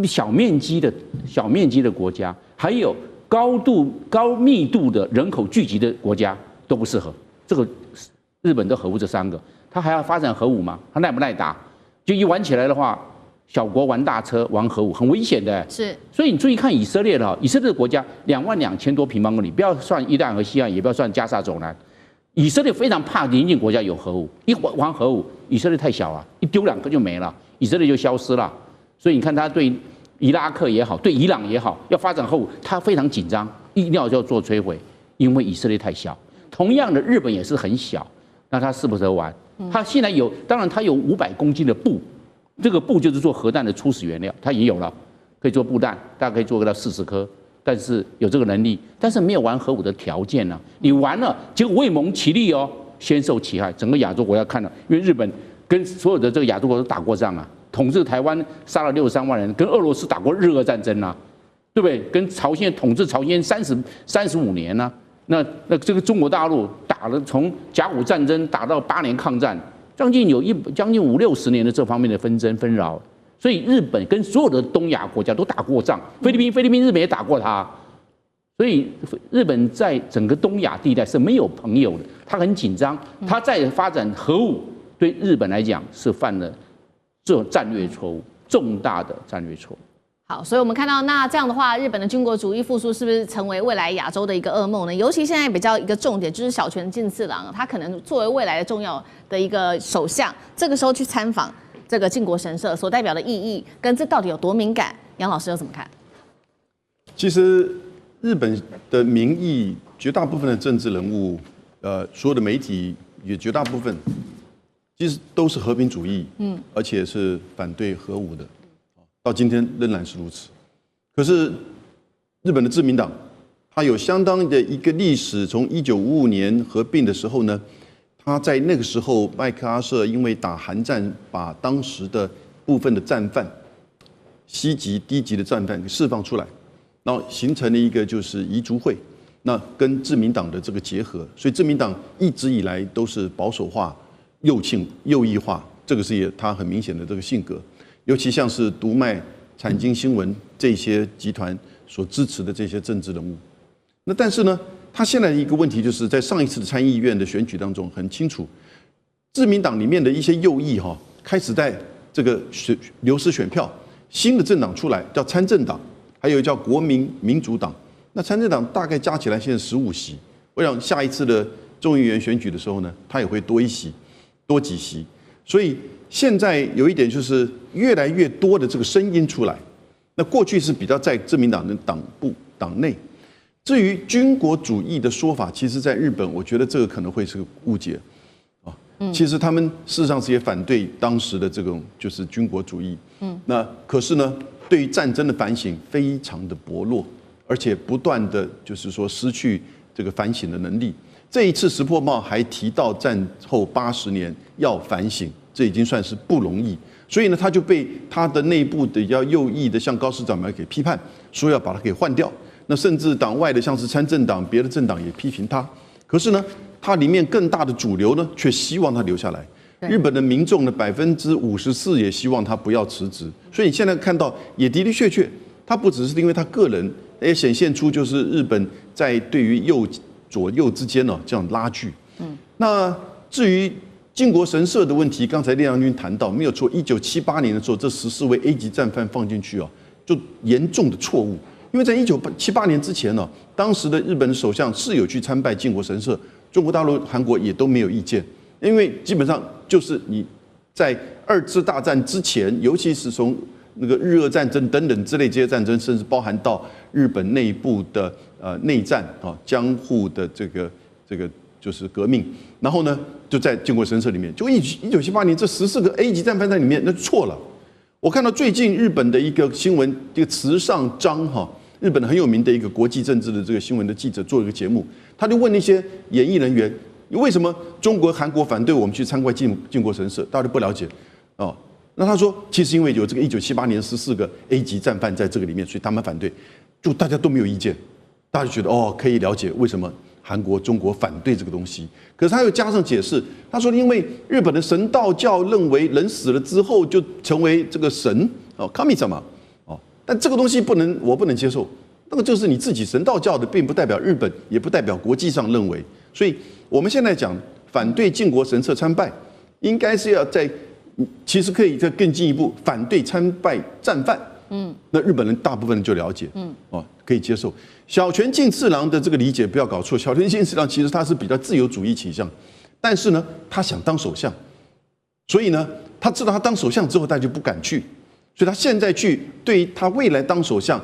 Speaker 7: 小面积的国家，还有高密度的人口聚集的国家都不适合。这个日本都合乎这3个，他还要发展核武吗？他耐不耐打？就一玩起来的话，小国玩大车，玩核武很危险的。
Speaker 2: 是，
Speaker 7: 所以你注意看以色列的，以色列的国家22000多平方公里，不要算伊朗和西岸，也不要算加沙走廊。以色列非常怕邻近国家有核武，一玩核武，以色列太小了，一丢2个就没了，以色列就消失了。所以你看他对伊拉克也好，对伊朗也好，要发展核武，他非常紧张，一定要做摧毁，因为以色列太小。同样的，日本也是很小，那他适不适合玩？他现在有，当然他有500公斤的布，这个布就是做核弹的初始原料，他也有了，可以做布弹，大概可以做到40颗。但是有这个能力，但是没有玩核武的条件呢、你玩了，结果未蒙其利哦，先受其害。整个亚洲国家看了，因为日本跟所有的这个亚洲国都打过仗啊，统治台湾杀了63万人，跟俄罗斯打过日俄战争啊，对不对？跟朝鲜统治朝鲜35年呢、那这个中国大陆打了从甲午战争打到8年抗战，将近50-60年的这方面的纷争纷扰。所以日本跟所有的东亚国家都打过仗，菲律宾、日本也打过他，所以日本在整个东亚地带是没有朋友的，他很紧张，他在发展核武，对日本来讲是犯了这种战略错误，重大的战略错误。
Speaker 2: 好，所以我们看到，那这样的话，日本的军国主义复苏是不是成为未来亚洲的一个噩梦呢？尤其现在比较一个重点就是小泉进次郎，他可能作为未来的重要的一个首相，这个时候去参访这个靖国神社所代表的意义，跟这到底有多敏感？杨老师又怎么看？
Speaker 8: 其实日本的民意，绝大部分的政治人物，所有的媒体也绝大部分，其实都是和平主义，而且是反对核武的，到今天仍然是如此。可是日本的自民党，它有相当的一个历史，从1955年合并的时候呢。他在那个时候，麦克阿瑟因为打韩战，把当时的部分的战犯、西级、低级的战犯给释放出来，然后形成了一个就是遗族会，那跟自民党的这个结合，所以自民党一直以来都是保守化、右翼化，这个是他很明显的这个性格，尤其像是读卖、产经新闻这些集团所支持的这些政治人物，那但是呢？他现在的一个问题就是在上一次的参议院的选举当中，很清楚，自民党里面的一些右翼开始在这个流失选票，新的政党出来叫参政党，还有叫国民民主党。那参政党大概加起来现在15席，我想下一次的众议员选举的时候呢，他也会多几席。所以现在有一点就是越来越多的这个声音出来。那过去是比较在自民党的党内。至于军国主义的说法，其实在日本，我觉得这个可能会是个误解啊。其实他们事实上是也反对当时的这种就是军国主义。那可是呢，对于战争的反省非常的薄弱，而且不断的就是说失去这个反省的能力。这一次石破茂还提到战后80年要反省，这已经算是不容易。所以呢，他就被他的内部的要右翼的像高市早苗给批判，说要把他给换掉。那甚至党外的像是参政党、别的政党也批评他，可是呢，他里面更大的主流呢，却希望他留下来。日本的民众呢，54%也希望他不要辞职。所以你现在看到，也的的确确，他不只是因为他个人，也显现出就是日本在对于左右之间这样拉锯。那至于靖国神社的问题，刚才列将军谈到，没有错，1978年的时候，这14位 A 级战犯放进去就严重的错误。因为在1978年之前当时的日本首相是有去参拜靖国神社，中国大陆、韩国也都没有意见，因为基本上就是你在2次大战之前，尤其是从那个日俄战争等等之类这些战争，甚至包含到日本内部的内战江户的这个就是革命，然后呢就在靖国神社里面，就1978年这14个 A 级战犯在里面，那就错了。我看到最近日本的一个新闻，这个池上彰日本很有名的一个国际政治的这个新闻的记者做了一个节目，他就问那些演艺人员，为什么中国、韩国反对我们去参观靖国神社？大家都不了解那他说，其实因为有这个1978年14个 A 级战犯在这个里面，所以他们反对，就大家都没有意见，大家就觉得哦，可以了解为什么韩国、中国反对这个东西。可是他又加上解释，他说，因为日本的神道教认为人死了之后就成为这个神哦，神様哦，但这个东西我不能接受。那个就是你自己神道教的，并不代表日本，也不代表国际上认为。所以我们现在讲反对靖国神社参拜，应该是要其实可以再更进一步，反对参拜战犯。那日本人大部分人就了解，可以接受。小泉进次郎的这个理解不要搞错，小泉进次郎其实他是比较自由主义倾向，但是呢，他想当首相，所以呢，他知道他当首相之后，他就不敢去，所以他现在去，对于他未来当首相。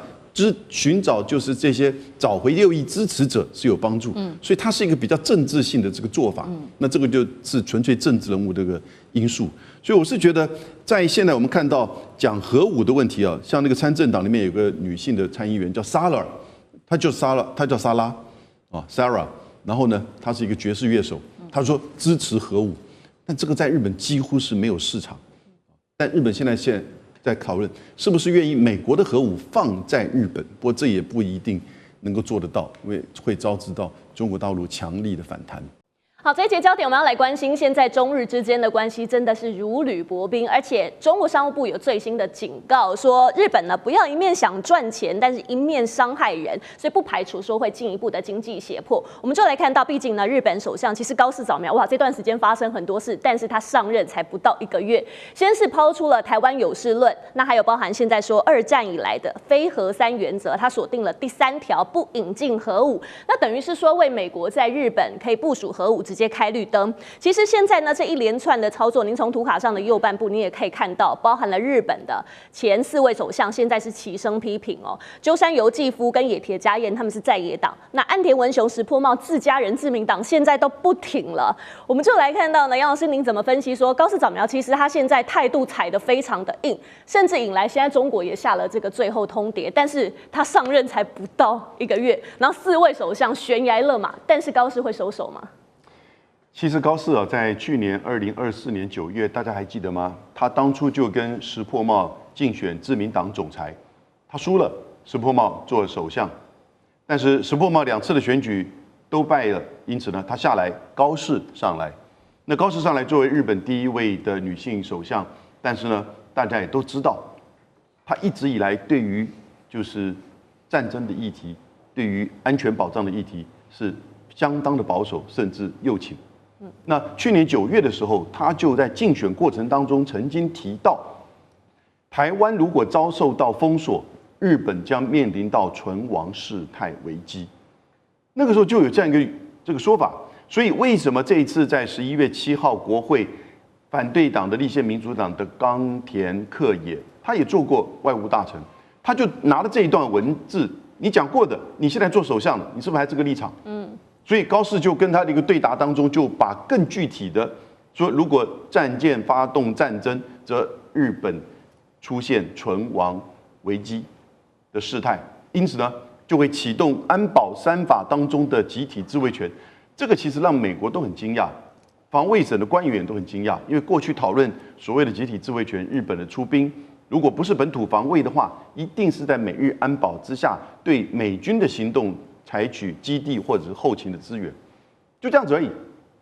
Speaker 8: 寻找就是这些找回右翼支持者是有帮助，所以它是一个比较政治性的这个做法。那这个就是纯粹政治人物这个因素。所以我是觉得，在现在我们看到讲核武的问题啊，像那个参政党里面有个女性的参议员叫莎拉，她叫莎拉啊 ，Sarah。然后呢，她是一个爵士乐手，她说支持核武，但这个在日本几乎是没有市场。但日本现在在讨论是不是愿意美国的核武放在日本，不过这也不一定能够做得到，因为会招致到中国大陆强力的反弹。
Speaker 9: 好，这一节焦点我们要来关心，现在中日之间的关系真的是如履薄冰，而且中国商务部有最新的警告，说日本呢不要一面想赚钱，但是一面伤害人，所以不排除说会进一步的经济胁迫。我们就来看到，毕竟呢，日本首相其实高市早苗，哇，这段时间发生很多事，但是他上任才不到1个月，先是抛出了台湾有事论，那还有包含现在说2战以来的非核3原则，他锁定了第3条，不引进核武，那等于是说为美国在日本可以部署核武直接开绿灯。其实现在呢，这一连串的操作，您从图卡上的右半部，你也可以看到，包含了日本的前4位首相，现在是齐声批评哦。鸠山由纪夫跟野田佳彦他们是在野党，那岸田文雄、石破茂自家人自民党现在都不挺了。我们就来看到呢，杨老师您怎么分析说高市早苗其实他现在态度踩得非常的硬，甚至引来现在中国也下了这个最后通牒，但是他上任才不到1个月，然后4位首相悬崖勒马，但是高市会收手吗？
Speaker 8: 其实高市啊，在去年2024年9月，大家还记得吗？他当初就跟石破茂竞选自民党总裁，他输了，石破茂做了首相，但是石破茂2次的选举都败了，因此呢，他下来，高市上来。那高市上来作为日本第1位的女性首相，但是呢，大家也都知道，她一直以来对于就是战争的议题，对于安全保障的议题是相当的保守，甚至右倾。那去年9月的时候，他就在竞选过程当中曾经提到，台湾如果遭受到封锁，日本将面临到存亡事态危机。那个时候就有这样一个这个说法。所以为什么这一次在11月7号国会反对党的立宪民主党的冈田克也，他也做过外务大臣，他就拿了这一段文字，你讲过的，你现在做首相了，你是不是还这个立场？所以高市就跟他的一个对答当中，就把更具体的说，如果战舰发动战争，则日本出现存亡危机的事态，因此呢，就会启动安保3法当中的集体自卫权。这个其实让美国都很惊讶，防卫省的官员都很惊讶，因为过去讨论所谓的集体自卫权，日本的出兵，如果不是本土防卫的话，一定是在美日安保之下对美军的行动采取基地或者是后勤的资源，就这样子而已。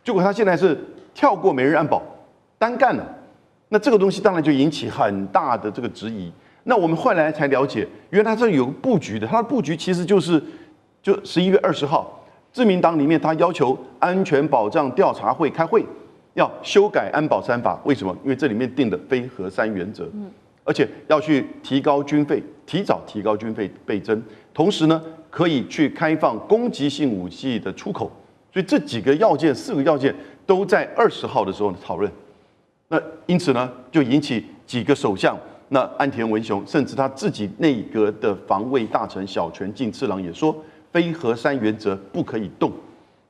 Speaker 8: 结果他现在是跳过美日安保，单干了。那这个东西当然就引起很大的这个质疑。那我们后来才了解，原来这有个布局的，它的布局其实就11月20号，自民党里面他要求安全保障调查会开会，要修改安保3法。为什么？因为这里面定的非核3原则，而且要去提高军费，提早提高军费倍增，同时呢，可以去开放攻击性武器的出口。所以这4个要件都在20号的时候讨论。那因此呢，就引起几个首相，那岸田文雄甚至他自己内阁的防卫大臣小泉进次郎也说，非核3原则不可以动。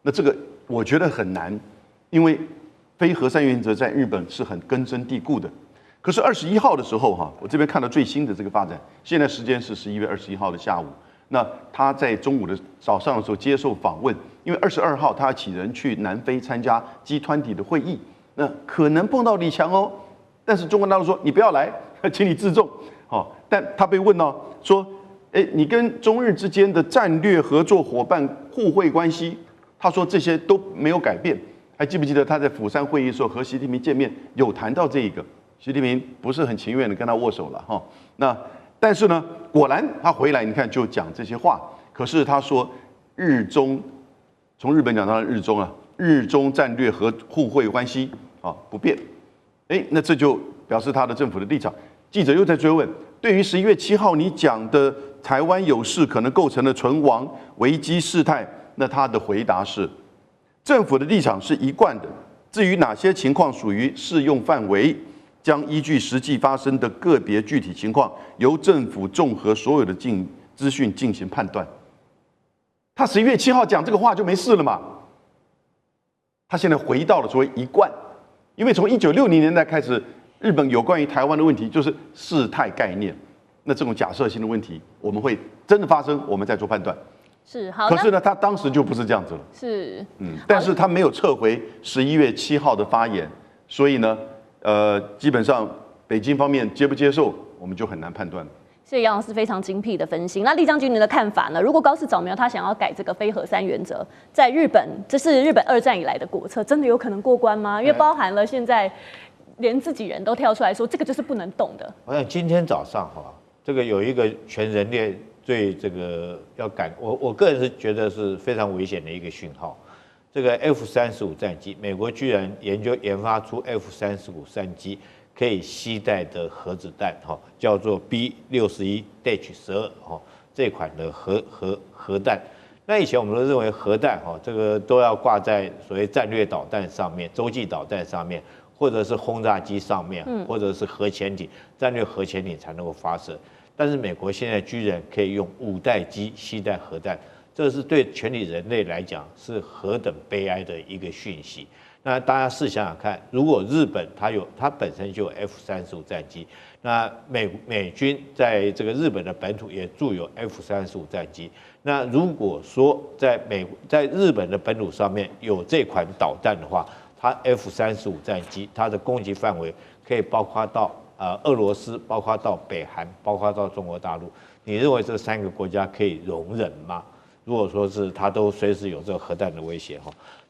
Speaker 8: 那这个我觉得很难，因为非核3原则在日本是很根深蒂固的。可是21号的时候我这边看到最新的这个发展，现在时间是11月21号的下午。那他在中午的早上的时候接受访问，因为22号他要启程去南非参加G20的会议，那可能碰到李强哦。但是中国大陆说你不要来，请你自重。好，但他被问到说，你跟中日之间的战略合作伙伴互惠关系，他说这些都没有改变。还记不记得他在釜山会议的时候和习近平见面有谈到这一个？习近平不是很情愿的跟他握手了哈。那但是呢，果然他回来，你看就讲这些话。可是他说日中，从日本讲到日中啊，日中战略和互惠关系啊不变。那这就表示他的政府的立场。记者又在追问，对于11月7号你讲的台湾有事可能构成的存亡危机事态，那他的回答是，政府的立场是一贯的，至于哪些情况属于适用范围，将依据实际发生的个别具体情况，由政府综合所有的资讯进行判断。他11月7号讲这个话就没事了嘛？他现在回到了所谓一贯，因为从1960年代开始，日本有关于台湾的问题就是事态概念，那这种假设性的问题，我们会真的发生，我们再做判断。
Speaker 9: 是好。
Speaker 8: 可是呢，他当时就不是这样子了。
Speaker 9: 是，
Speaker 8: 但是他没有撤回11月7号的发言，所以呢，基本上北京方面接不接受，我们就很难判断。
Speaker 9: 谢谢杨老师非常精辟的分析。那厉将军您的看法呢？如果高市早苗他想要改这个非核三原则，在日本，这是日本2战以来的国策，真的有可能过关吗？因为包含了现在连自己人都跳出来说，这个就是不能动的。
Speaker 5: 好像今天早上这个有一个全人类对这个要赶，我个人是觉得是非常危险的一个讯号。这个 F-35战机，美国居然研发出 F-35战机可以携带的核子弹，叫做 B-61-12，这款的核弹。那以前我们都认为核弹，这个都要挂在所谓战略导弹上面、洲际导弹上面，或者是轰炸机上面，或者是核潜艇、战略核潜艇才能够发射。但是美国现在居然可以用5代机携带核弹，这是对全体人类来讲是何等悲哀的一个讯息。那大家试想想看，如果日本它本身就有 F-35战机，那美军在这个日本的本土也驻有 F-35战机，那如果说在日本的本土上面有这款导弹的话，它 F-35战机它的攻击范围可以包括到俄罗斯，包括到北韩，包括到中国大陆。你认为这3个国家可以容忍吗？如果说是它都随时有这个核弹的威胁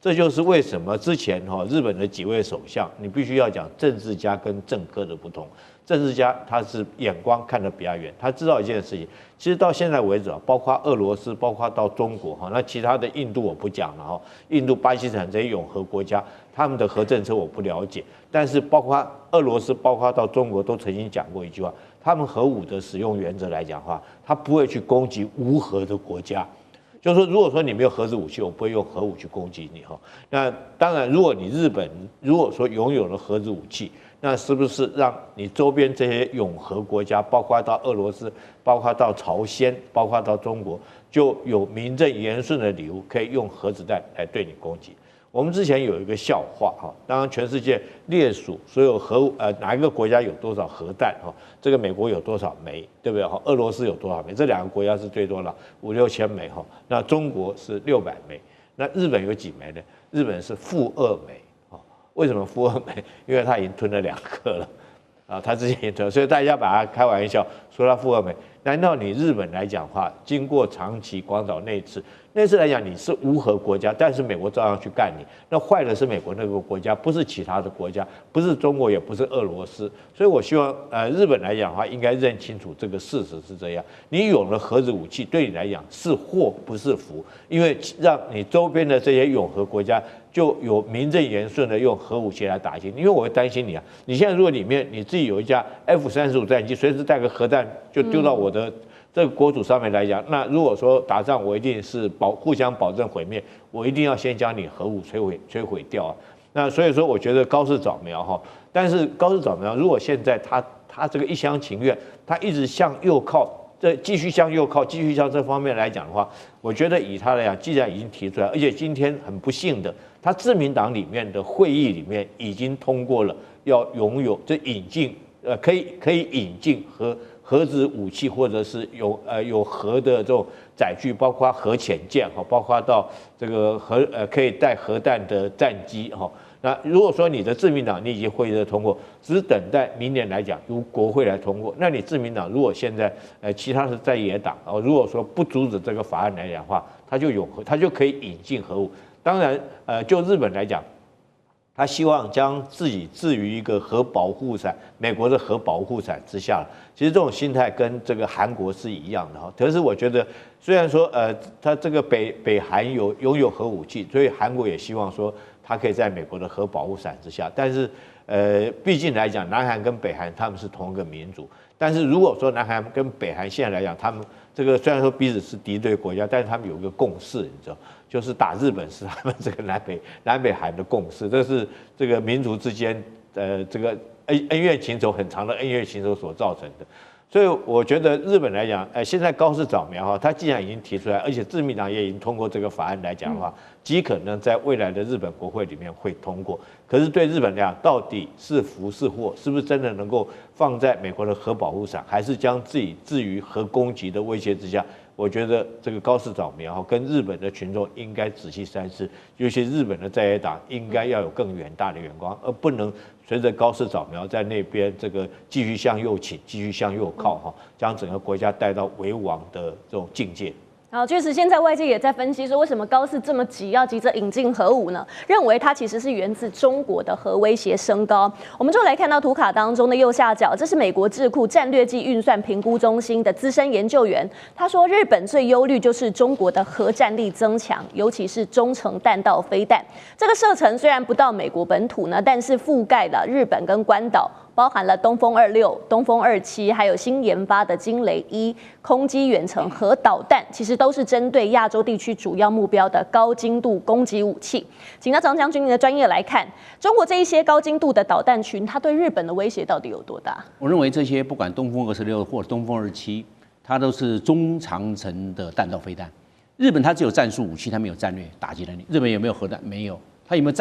Speaker 5: 这就是为什么之前日本的几位首相，你必须要讲政治家跟政客的不同。政治家他是眼光看得比较远，他知道一件事情，其实到现在为止包括俄罗斯，包括到中国那其他的印度我不讲了印度、巴基斯坦这些永和国家，他们的核政策我不了解，但是包括俄罗斯，包括到中国都曾经讲过一句话，他们核武的使用原则来讲的话，他不会去攻击无核的国家。就是说，如果说你没有核子武器，我不会用核武去攻击你那当然，如果你日本如果说拥有了核子武器，那是不是让你周边这些永和国家，包括到俄罗斯，包括到朝鲜，包括到中国，就有名正言顺的理由可以用核子弹来对你攻击？我们之前有一个笑话当然全世界列数所有哪一个国家有多少核弹这个美国有多少枚，对不对俄罗斯有多少枚？这2个国家是最多了，5-6千枚那中国是600枚，那日本有几枚呢？日本是-2枚为什么-2枚？因为它已经吞了2颗了它之前已经吞了，所以大家把它开玩笑说它-2枚。难道你日本来讲的话，经过长崎、广岛那次来讲，你是无核国家，但是美国照样去干你，那坏的是美国那个国家，不是其他的国家，不是中国，也不是俄罗斯。所以我希望日本来讲的话，应该认清楚这个事实是这样。你有了核子武器，对你来讲是祸不是福，因为让你周边的这些永和国家就有名正言顺的用核武器来打击你。因为我会担心你你现在如果里面你自己有一架 F-35战机，随时带个核弹就丢到我的这个国土上面来讲，那如果说打仗，我一定是互相保证毁灭，我一定要先将你核武摧毁掉那所以说，我觉得高市早苗但是高市早苗如果现在他这个一厢情愿，他一直向右靠，继续向右靠，继续向这方面来讲的话，我觉得以他来讲，既然已经提出来，而且今天很不幸的，他自民党里面的会议里面已经通过了要拥有引进可以引进核子武器，或者是有核的这种载具，包括核潜舰包括到这个可以带核弹的战机那如果说你的自民党你已经会议通过，只等待明年来讲由国会来通过，那你自民党如果现在其他是在野党如果说不阻止这个法案来讲的话，它就可以引进核武。当然就日本来讲，他希望将自己置于一个核保护伞，美国的核保护伞之下。其实这种心态跟这个韩国是一样的哈。可是我觉得，虽然说他这个北韩拥有核武器，所以韩国也希望说他可以在美国的核保护伞之下。但是毕竟来讲，南韩跟北韩他们是同一个民族。但是如果说南韩跟北韩现在来讲，他们这个虽然说彼此是敌对国家，但是他们有一个共识，你知道，就是打日本是他们这个南北韩的共识，这是这个民族之间这个恩怨情仇很长的恩怨情仇所造成的。所以我觉得日本来讲，现在高市早苗他既然已经提出来，而且自民党也已经通过这个法案来讲的话，极可能在未来的日本国会里面会通过。可是对日本来讲，到底是福是祸，是不是真的能够放在美国的核保护伞，还是将自己置于核攻击的威胁之下？我觉得这个高市早苗跟日本的群众应该仔细三思，尤其日本的在野党应该要有更远大的眼光，而不能随着高市早苗在那边这个继续向右倾、继续向右靠将整个国家带到危亡的这种境界。
Speaker 9: 好，确实，现在外界也在分析说，为什么高市这么急要急着引进核武呢？认为它其实是源自中国的核威胁升高。我们就来看到图卡当中的右下角，这是美国智库战略暨运算评估中心的资深研究员，他说，日本最忧虑就是中国的核战力增强，尤其是中程弹道飞弹。这个射程虽然不到美国本土呢，但是覆盖了日本跟关岛。包含了东风26、东风27，还有新研发的惊雷1空基远程核导弹，其实都是针对亚洲地区主要目标的高精度攻击武器。请到张将军您的专业来看，中国这一些高精度的导弹群，它对日本的威胁到底有多大？
Speaker 7: 我认为这些不管东风26或东风27，它都是中长程的弹道飞弹。日本它只有战术武器，它没有战略打击能力。日本有没有核弹？没有。它有没有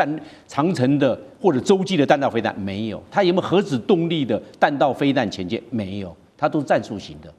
Speaker 7: 长程的或者洲际的弹道飞弹？没有。它有没有核子动力的弹道飞弹潜舰？没有。它都是战术型的。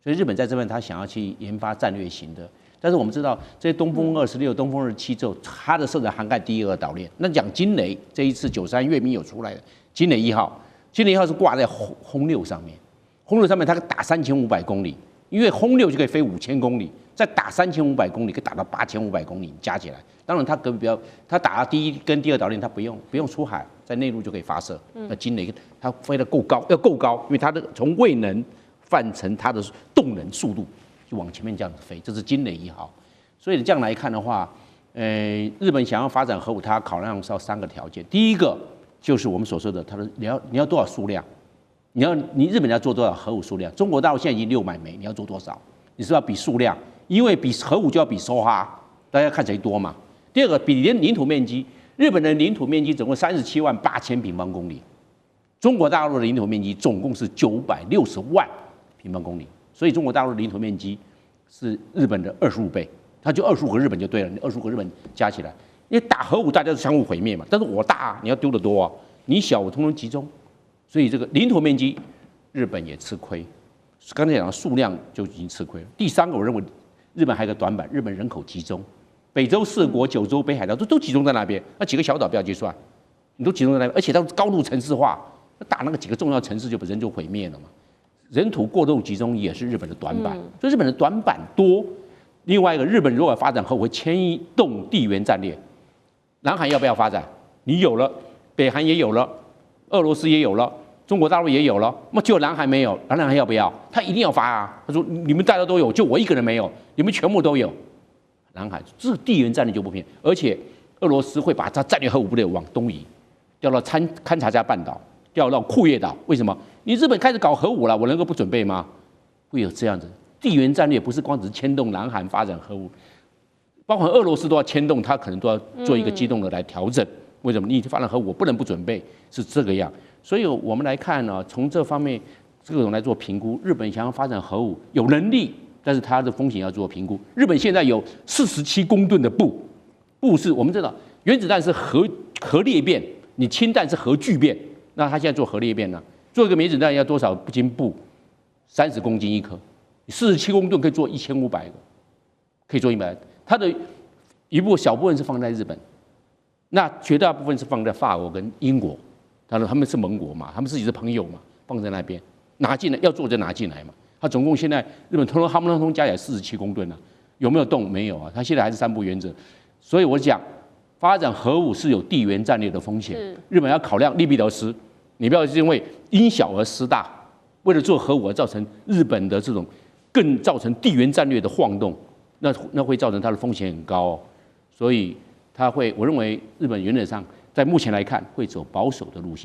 Speaker 7: 所以日本在这边，它想要去研发战略型的。但是我们知道，这些东风26、东风27之后，它的射程涵盖第2个岛链。那讲惊雷，这一次93阅兵有出来的惊雷1号，惊雷1号是挂在轰6上面，轰6上面它可以打3500公里，因为轰6就可以飞5000公里。再打3500公里，可以打到8500公里，加起来。当然，它可比较，它打到第1跟第2岛链，它不用出海，在内陆就可以发射。那惊雷它飞得够高，要够高，因为它的从位能换成它的动能速度，就往前面这样子飞。这是惊雷1号。所以这样来看的话，日本想要发展核武，它考量是要3个条件。第一个就是我们所说的，它的你要多少数量，你日本要做多少核武数量？中国大陆现在已经600枚，你要做多少？你是不是要比数量？因为比核武就要比梭哈，大家看谁多嘛。第二个比领土面积，日本的领土面积总共37万8千平方公里，中国大陆的领土面积总共是960万平方公里，所以中国大陆的领土面积是日本的25倍，它就25个日本就对了，25个日本加起来，因为打核武大家是相互毁灭嘛，但是我大你要丢得多啊，你小我通通集中，所以这个领土面积日本也吃亏，刚才讲的数量就已经吃亏了。第3个我认为。日本还有个短板，日本人口集中，北周4国、9州、北海道都集中在那边，那几个小岛不要计算，你都集中在那边，而且它高度城市化，打那个几个重要城市人就毁灭了嘛。人土过度集中也是日本的短板，所以日本的短板多。另外一个，日本如果发展后会牵动地缘战略，南韩要不要发展？你有了，北韩也有了，俄罗斯也有了。中国大陆也有了，那就南韩没有，南韩要不要？他一定要发啊！他说你们大家都有，就我一个人没有，你们全部都有。南韩这个地缘战略就不平，而且俄罗斯会把它战略核武部队往东移，调到勘察加半岛，调到库页岛。为什么？你日本开始搞核武了，我能够不准备吗？会有这样子地缘战略，不是光只是牵动南韩发展核武，包括俄罗斯都要牵动，他可能都要做一个机动的来调整。为什么？你发展核武，我不能不准备，是这个样。所以我们来看呢，从这方面这种来做评估，日本想要发展核武有能力，但是它的风险要做评估。日本现在有47公吨的钚是我们知道原子弹是核裂变，你氢弹是核聚变，那它现在做核裂变呢，做一个原子弹要多少斤钚？30公斤一颗，47公吨可以做1500个，可以做100个。它的一小部分是放在日本。那绝大部分是放在法国跟英国，他们是盟国嘛，他们自己是朋友嘛，放在那边拿进来，要做就拿进来嘛。他总共现在日本他们通通加起来47公吨了，有没有动？没有啊，他现在还是3不原则。所以我讲，发展核武是有地缘战略的风险，日本要考量利弊得失，你不要因为因小而失大，为了做核武而造成日本的这种更造成地缘战略的晃动，那会造成它的风险很高哦。所以我认为日本原则上在目前来看会走保守的路线。